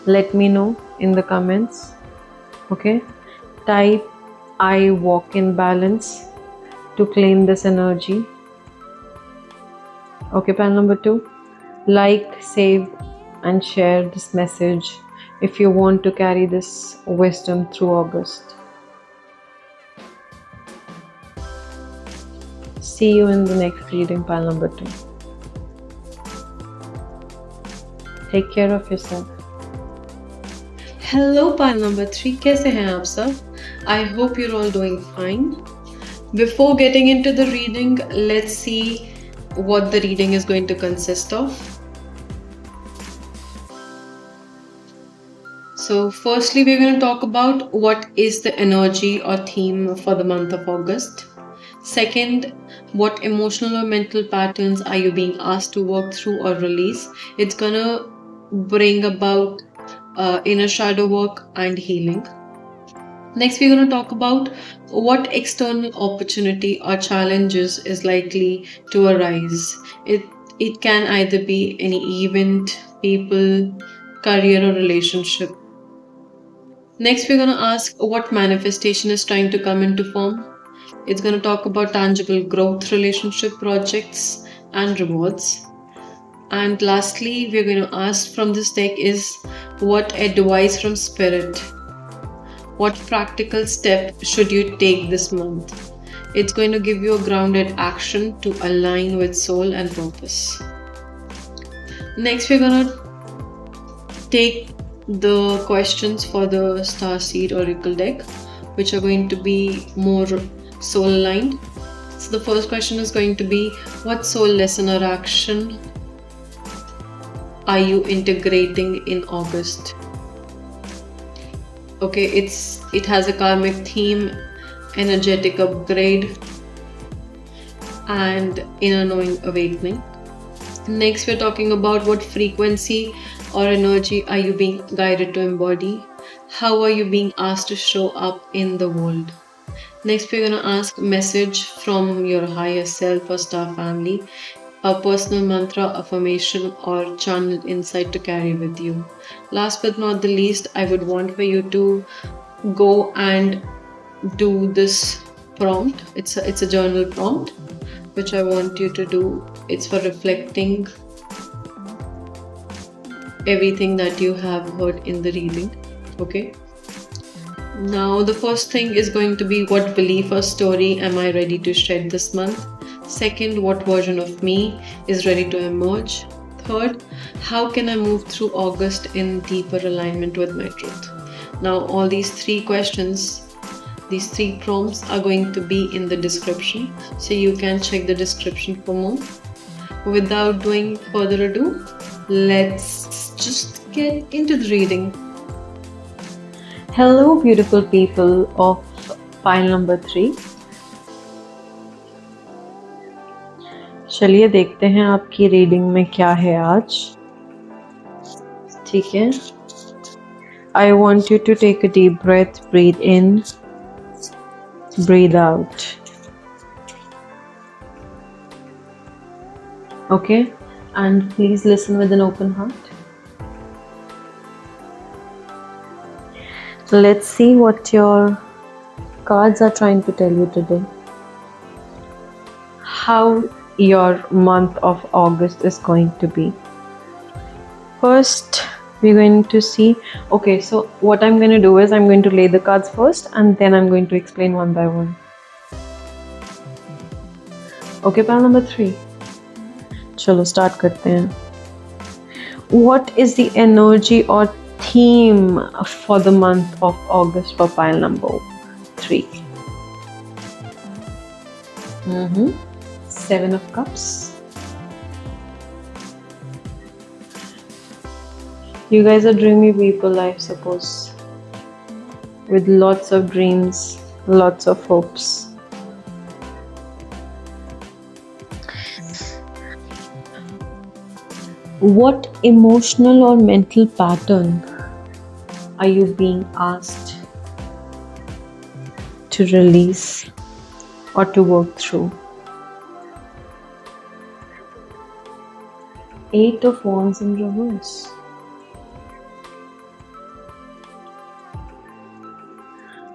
let me know in the comments. Okay, type I walk in balance to claim this energy. Okay, pile number 2, like, save and share this message if you want to carry this wisdom through August. See you in the next reading, pile number 2. Take care of yourself. Hello, pile number 3. कैसे हैं आप सब? I hope you're all doing fine. Before getting into the reading, let's see what the reading is going to consist of. So firstly, we're going to talk about what is the energy or theme for the month of August. Second, what emotional or mental patterns are you being asked to work through or release? It's going to bring about inner shadow work and healing. Next, we're going to talk about what external opportunity or challenges is likely to arise. It can either be any event, people, career, or relationship. Next, we're going to ask what manifestation is trying to come into form. It's going to talk about tangible growth, relationship, projects, and rewards. And lastly, we're going to ask from this deck is what advice from Spirit. What practical step should you take this month? It's going to give you a grounded action to align with soul and purpose. Next, we're going to take the questions for the Starseed Oracle deck, which are going to be more soul aligned. So the first question is going to be, what soul lesson or action are you integrating in August? Okay, it has a karmic theme, energetic upgrade, and inner knowing awakening. Next, we're talking about what frequency or energy are you being guided to embody? How are you being asked to show up in the world? Next, we're going to ask message from your higher self or star family, a personal mantra, affirmation, or channeled insight to carry with you. Last but not the least, I would want for you to go and do this prompt. It's a journal prompt, which I want you to do. It's for reflecting everything that you have heard in the reading. Okay. Now, the first thing is going to be what belief or story am I ready to shed this month? Second, what version of me is ready to emerge? Third, how can I move through August in deeper alignment with my truth? Now, all these 3 questions, these 3 prompts are going to be in the description, so you can check the description for more. Without doing further ado, let's just get into the reading. Hello, beautiful people of pile number 3. चलिए देखते हैं आपकी reading में क्या है आज. ठीक है. I want you to take a deep breath, breathe in, breathe out. Okay, and please listen with an open heart. Let's see what your cards are trying to tell you today. How your month of August is going to be. First, we're going to see, okay, so what I'm going to do is I'm going to lay the cards first and then I'm going to explain one by one. Okay, pile number 3. Chalo, start karte hain. What is the energy or theme for the month of August for pile number 3? 7 of Cups, You guys are dreamy people, I suppose, with lots of dreams, lots of hopes. What emotional or mental pattern are you being asked to release or to work through? Eight of Wands in reverse.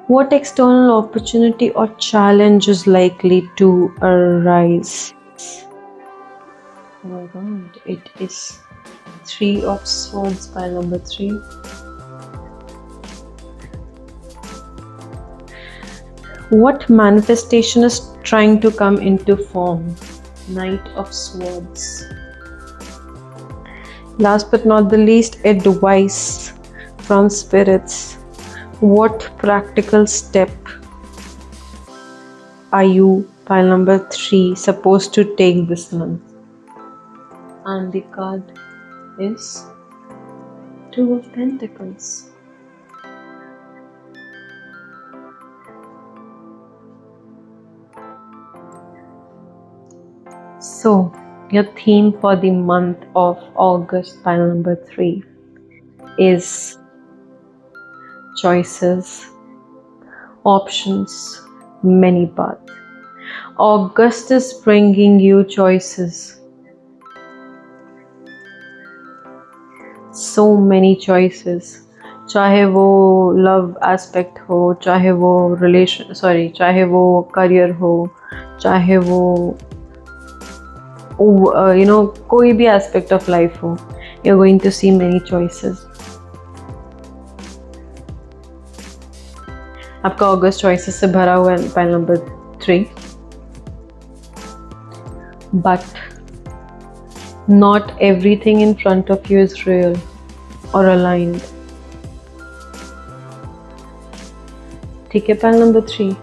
What external opportunity or challenge is likely to arise? Oh my god, it is Three of Swords by number 3. What manifestation is trying to come into form? Knight of Swords. Last but not the least, advice from spirits. What practical step are you, pile number 3, supposed to take this month? And the card is Two of Pentacles. So, your theme for the month of August, pile number 3, is choices, options, many paths. August is bringing you choices. So many choices. चाहे वो love aspect हो, चाहे वो चाहे वो career हो, चाहे वो कोई भी एस्पेक्ट ऑफ लाइफ हो, you are going to see many choices. आपका अगस्त चॉइसेस से भरा हुआ है, pile number 3. But not everything in front of you is real or aligned. ठीक है, पाइल नंबर 3.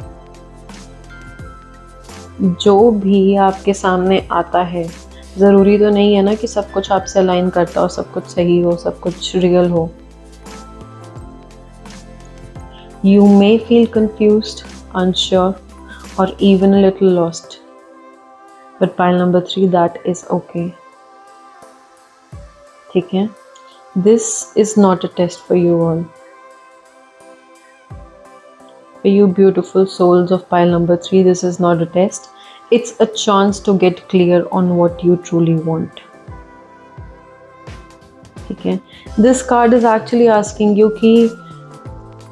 जो भी आपके सामने आता है, ज़रूरी तो नहीं है ना कि सब कुछ आपसे अलाइन करता हो, सब कुछ सही हो, सब कुछ रियल हो. You may feel confused, unsure, or even a little lost. But pile number 3, that is okay. ठीक है? This is not a test for you all. For you beautiful souls of pile number 3, this is not a test. It's a chance to get clear on what you truly want. ठीक है? This card is actually asking you कि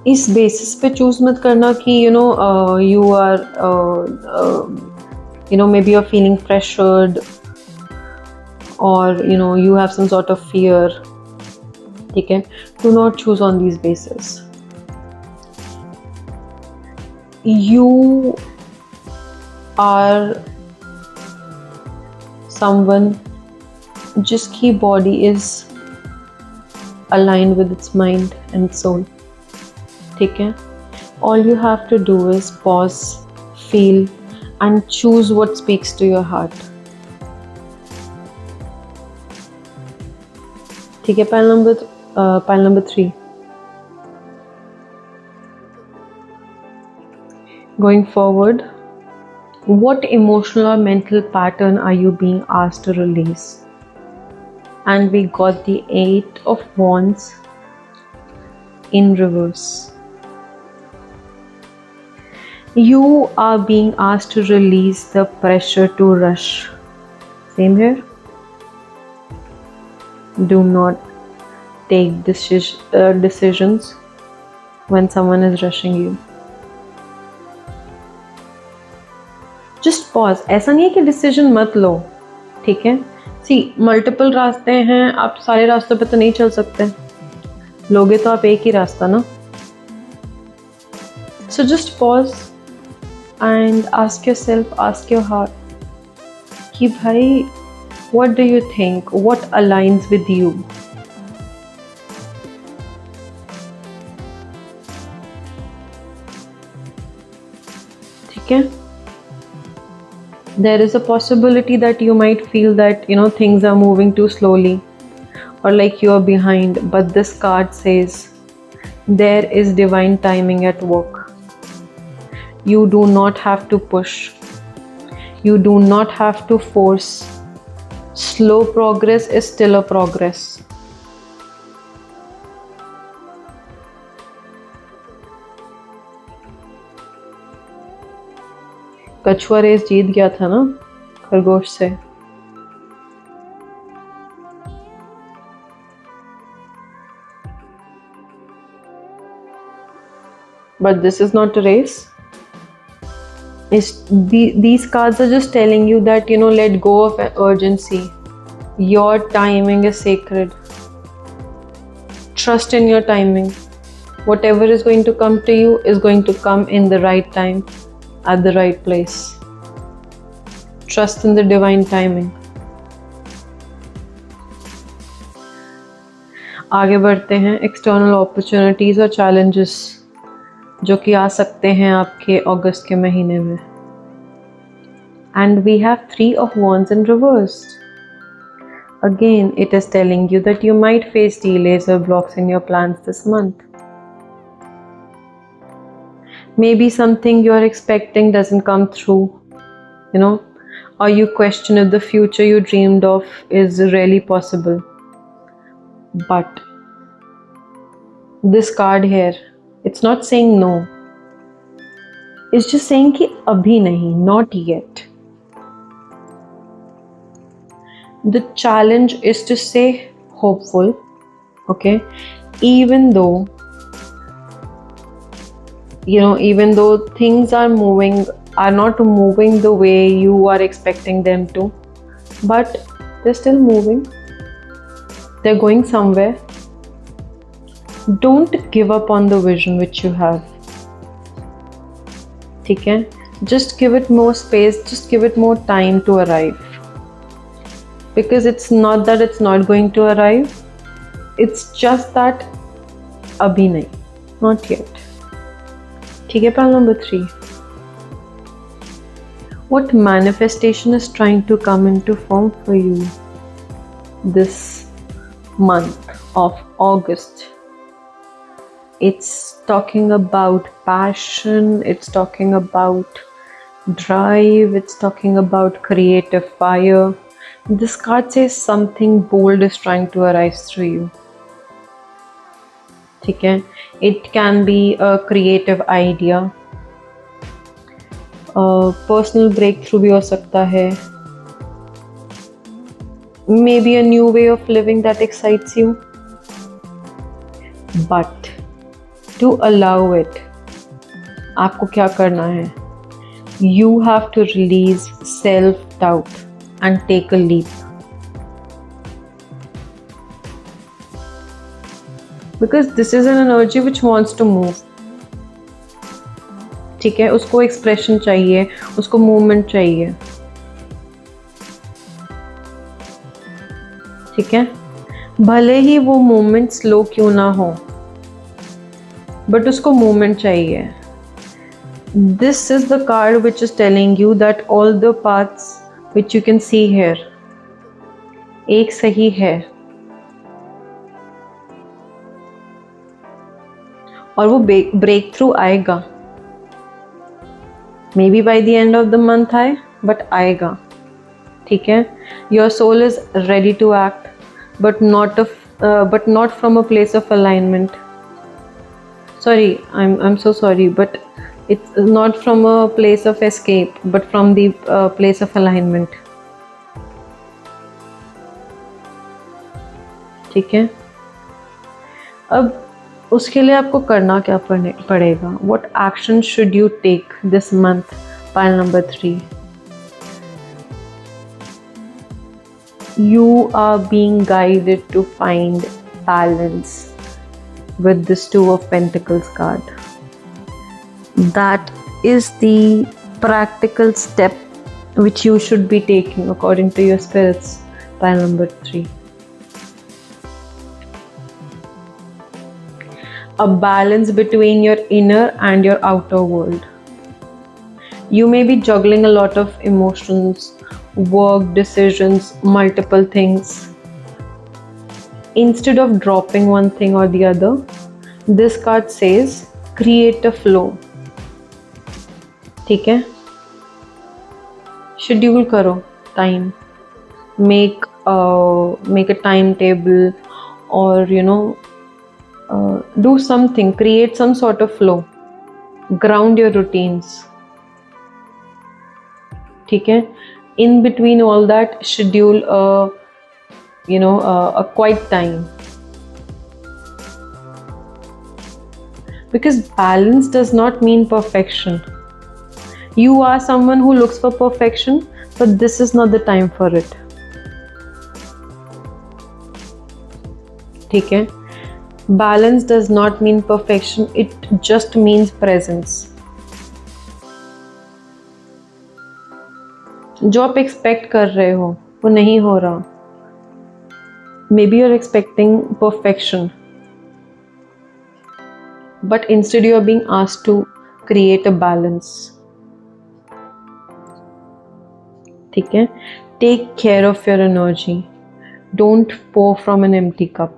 इस basis पे choose मत करना कि you are maybe you're feeling pressured, or you have some sort of fear. ठीक है? Do not choose on these bases. You are someone जिसकी body is aligned with its mind and soul. ठीक है? All you have to do is pause, feel, and choose what speaks to your heart. ठीक है, pile number 3. Going forward, what emotional or mental pattern are you being asked to release? And we got the 8 of Wands in reverse. You are being asked to release the pressure to rush. Same here. Do not take decisions when someone is rushing you. Just pause. ऐसा नहीं है कि decision मत लो. ठीक है? See, multiple रास्ते हैं, आप सारे रास्तों पे तो नहीं चल सकते. लोगे तो आप एक ही रास्ता ना. So just pause and ask yourself, ask your heart कि भाई, what do you think? What aligns with you? ठीक है? There is a possibility that you might feel that things are moving too slowly, or like you are behind, but this card says there is divine timing at work. You do not have to push, you do not have to force. Slow progress is still a progress. कछुआ race जीत गया था ना खरगोश से. But this is not a race. These cards are just telling you that, let go of urgency. Your timing is sacred. Trust in your timing. Whatever is going to come to you is going to come in the right time, at the right place. Trust in the divine timing. आगे बढ़ते हैं. External opportunities और challenges जो कि आ सकते हैं आपके अगस्त के महीने में. And we have 3 of Wands in reverse. Again, it is telling you that you might face delays or blocks in your plans this month. Maybe something you're expecting doesn't come through, or you question if the future you dreamed of is really possible. But this card here, it's not saying no. It's just saying कि अभी नहीं, not yet. The challenge is to stay hopeful, okay? Even though things are not moving the way you are expecting them to, but they're still moving. They're going somewhere. Don't give up on the vision which you have. ठीक है? Just give it more space, just give it more time to arrive. Because it's not that it's not going to arrive, it's just that abhi nahi, not yet. ठीक है, pile number 3. What manifestation is trying to come into form for you this month of August? It's talking about passion, it's talking about drive, it's talking about creative fire. This card says something bold is trying to arise through you. ठीक है? It can be a creative idea. Personal breakthrough भी हो सकता है. Maybe a new way of living that excites you. But to allow it, आपको क्या करना है? You have to release self-doubt and take a leap. Because this is an energy which wants to move. ठीक है, उसको expression चाहिए, उसको movement चाहिए. ठीक है, भले ही वो मूवमेंट स्लो क्यों ना हो, बट उसको मूवमेंट चाहिए. This is the card which is telling you that all the paths which you can see here, एक सही है और वो ब्रेक थ्रू आएगा. Maybe by the end of the month आए, बट आएगा. ठीक है, your soul is ready to act, but not from a place of alignment. Sorry, I'm so sorry, but it's not from a place of escape, but from the place of alignment. ठीक है, अब उसके लिए आपको करना क्या पड़ेगा? What action should you take this month? Pile number 3. You are being guided to find balance with this 2 of Pentacles card. That is the practical step which you should be taking according to your spirits. Pile number 3. A balance between your inner and your outer world. You may be juggling a lot of emotions, work, decisions, multiple things. instead of dropping one thing or the other, this card says create a flow. ठीक है, schedule करो time, make a timetable, or do something, create some sort of flow, ground your routines. ठीक है, in between all that, schedule a quiet time, because balance does not mean perfection. You are someone who looks for perfection, but this is not the time for it. ठीक है, balance does not mean perfection, it just means presence. जो आप expect कर रहे हो वो नहीं हो रहा. Maybe you're expecting perfection, but instead you are being asked to create a balance. ठीक है, take care of your energy, don't pour from an empty cup.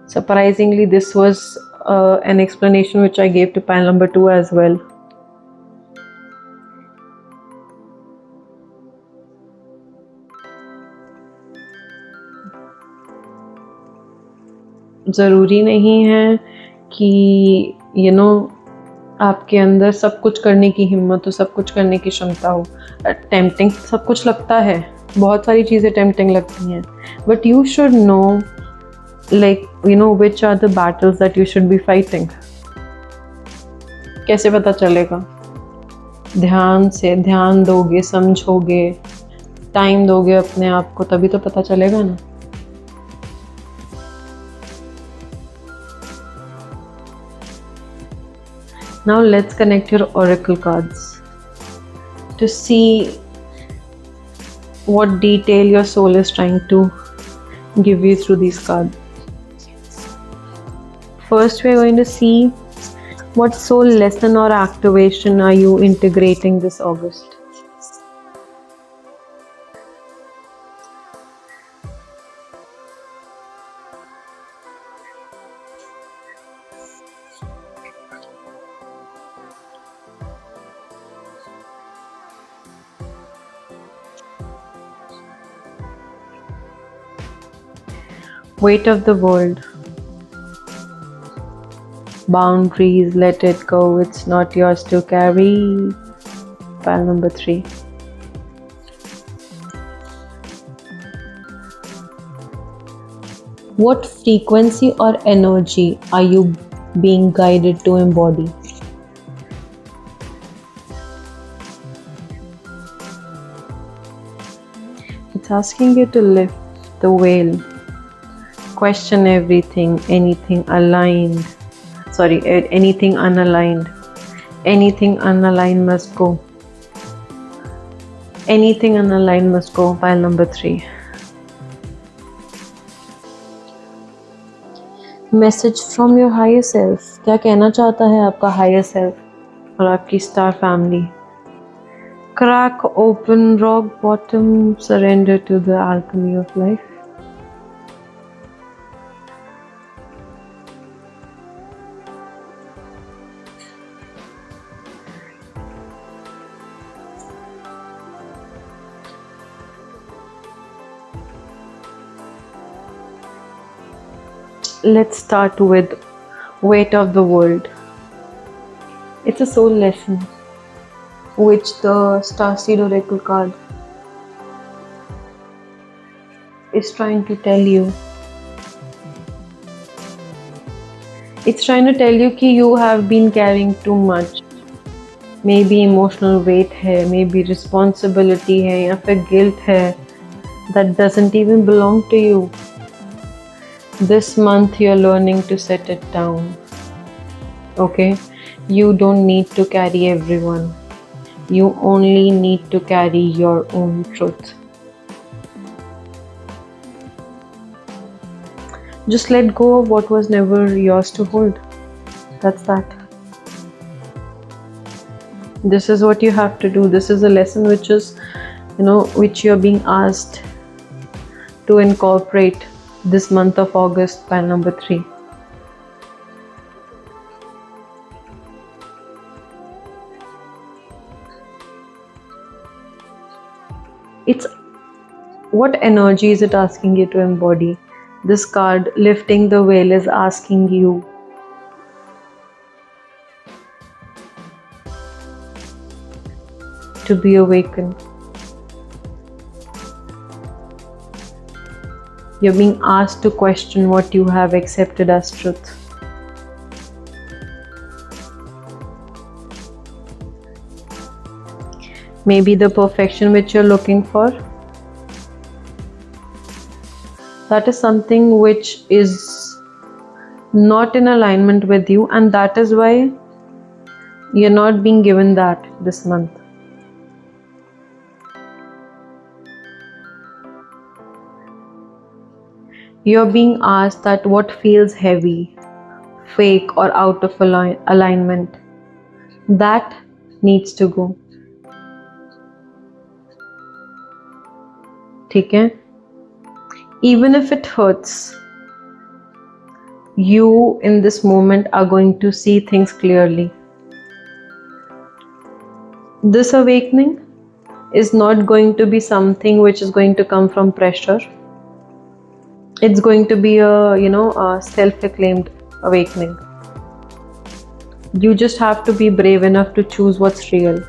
Surprisingly, this was an explanation which I gave to pile number 2 as well. ज़रूरी नहीं है कि आपके अंदर सब कुछ करने की हिम्मत हो, सब कुछ करने की क्षमता हो. टेम्पटिंग सब कुछ लगता है, बहुत सारी चीज़ें टेम्पटिंग लगती हैं, but you should know which are the battles that you should be fighting. कैसे पता चलेगा? ध्यान दोगे, समझोगे, टाइम दोगे अपने आप को, तभी तो पता चलेगा ना. Now let's connect your oracle cards to see what detail your soul is trying to give you through these cards. First, we're going to see what soul lesson or activation are you integrating this August. Weight of the world. Boundaries, let it go, it's not yours to carry. Pile number 3. What frequency or energy are you being guided to embody? It's asking you to lift the veil, question everything, anything aligned. Anything unaligned. Anything unaligned must go. Anything unaligned must go. Pile number 3. Message from your higher self. क्या कहना चाहता है आपका higher self और आपकी star family? Crack open rock bottom. Surrender to the alchemy of life. Let's start with weight of the world. It's a soul lesson which the Starseed Oracle card is trying to tell you. It's trying to tell you कि you have been carrying too much. Maybe emotional weight है, maybe responsibility है, या फिर guilt है that doesn't even belong to you. This month you're learning to set it down. Okay? You don't need to carry everyone. You only need to carry your own truth. Just let go of what was never yours to hold. That's that. This is what you have to do. This is a lesson which is, which you're being asked to incorporate this month of August, pile number 3. It's what energy is it asking you to embody? This card, lifting the veil, is asking you to be awakened. You're being asked to question what you have accepted as truth. Maybe the perfection which you're looking for, that is something which is not in alignment with you, and that is why you're not being given that this month. You're being asked that what feels heavy, fake, or out of alignment, that needs to go. Okay? Even if it hurts, you in this moment are going to see things clearly. This awakening is not going to be something which is going to come from pressure. It's going to be a self-acclaimed awakening. You just have to be brave enough to choose what's real.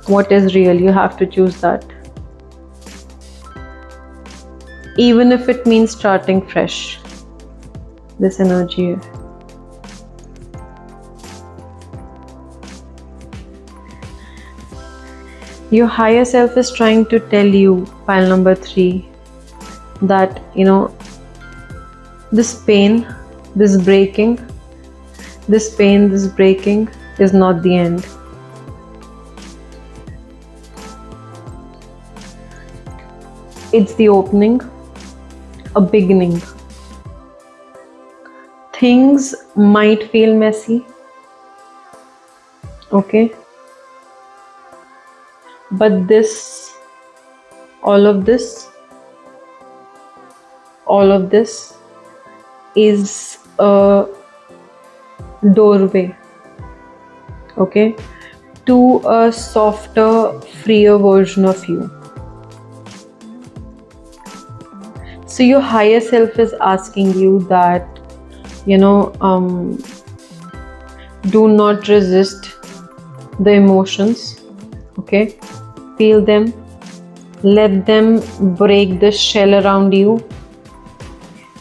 What is real, you have to choose that. Even if it means starting fresh. This energy. Your higher self is trying to tell you, pile number 3, that this pain, this breaking is not the end. It's the opening, a beginning. Things might feel messy, okay? But all of this is a doorway, okay, to a softer, freer version of you. So your higher self is asking you that, do not resist the emotions, okay? Feel them, let them break the shell around you.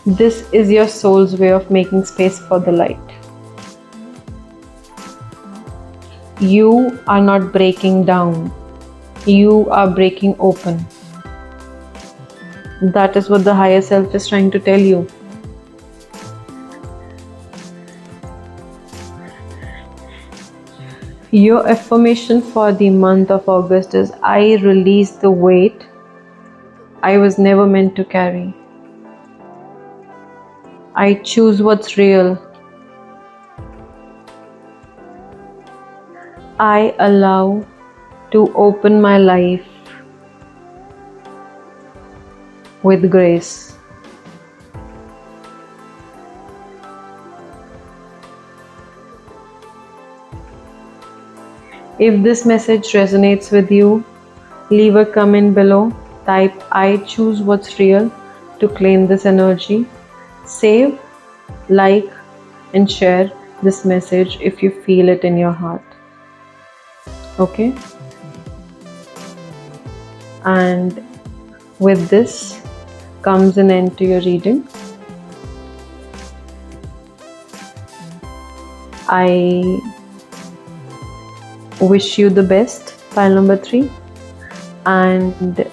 This is your soul's way of making space for the light. You are not breaking down, you are breaking open. That is what the higher self is trying to tell you. Your affirmation for the month of August is, I release the weight I was never meant to carry. I choose what's real. I allow to open my life with grace. If this message resonates with you, leave a comment below. Type I choose what's real to claim this energy. Save, like, and share this message if you feel it in your heart. Okay? And with this comes an end to your reading. I wish you the best, pile number 3, and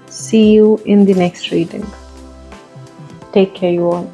see you in the next reading. Take care, you all.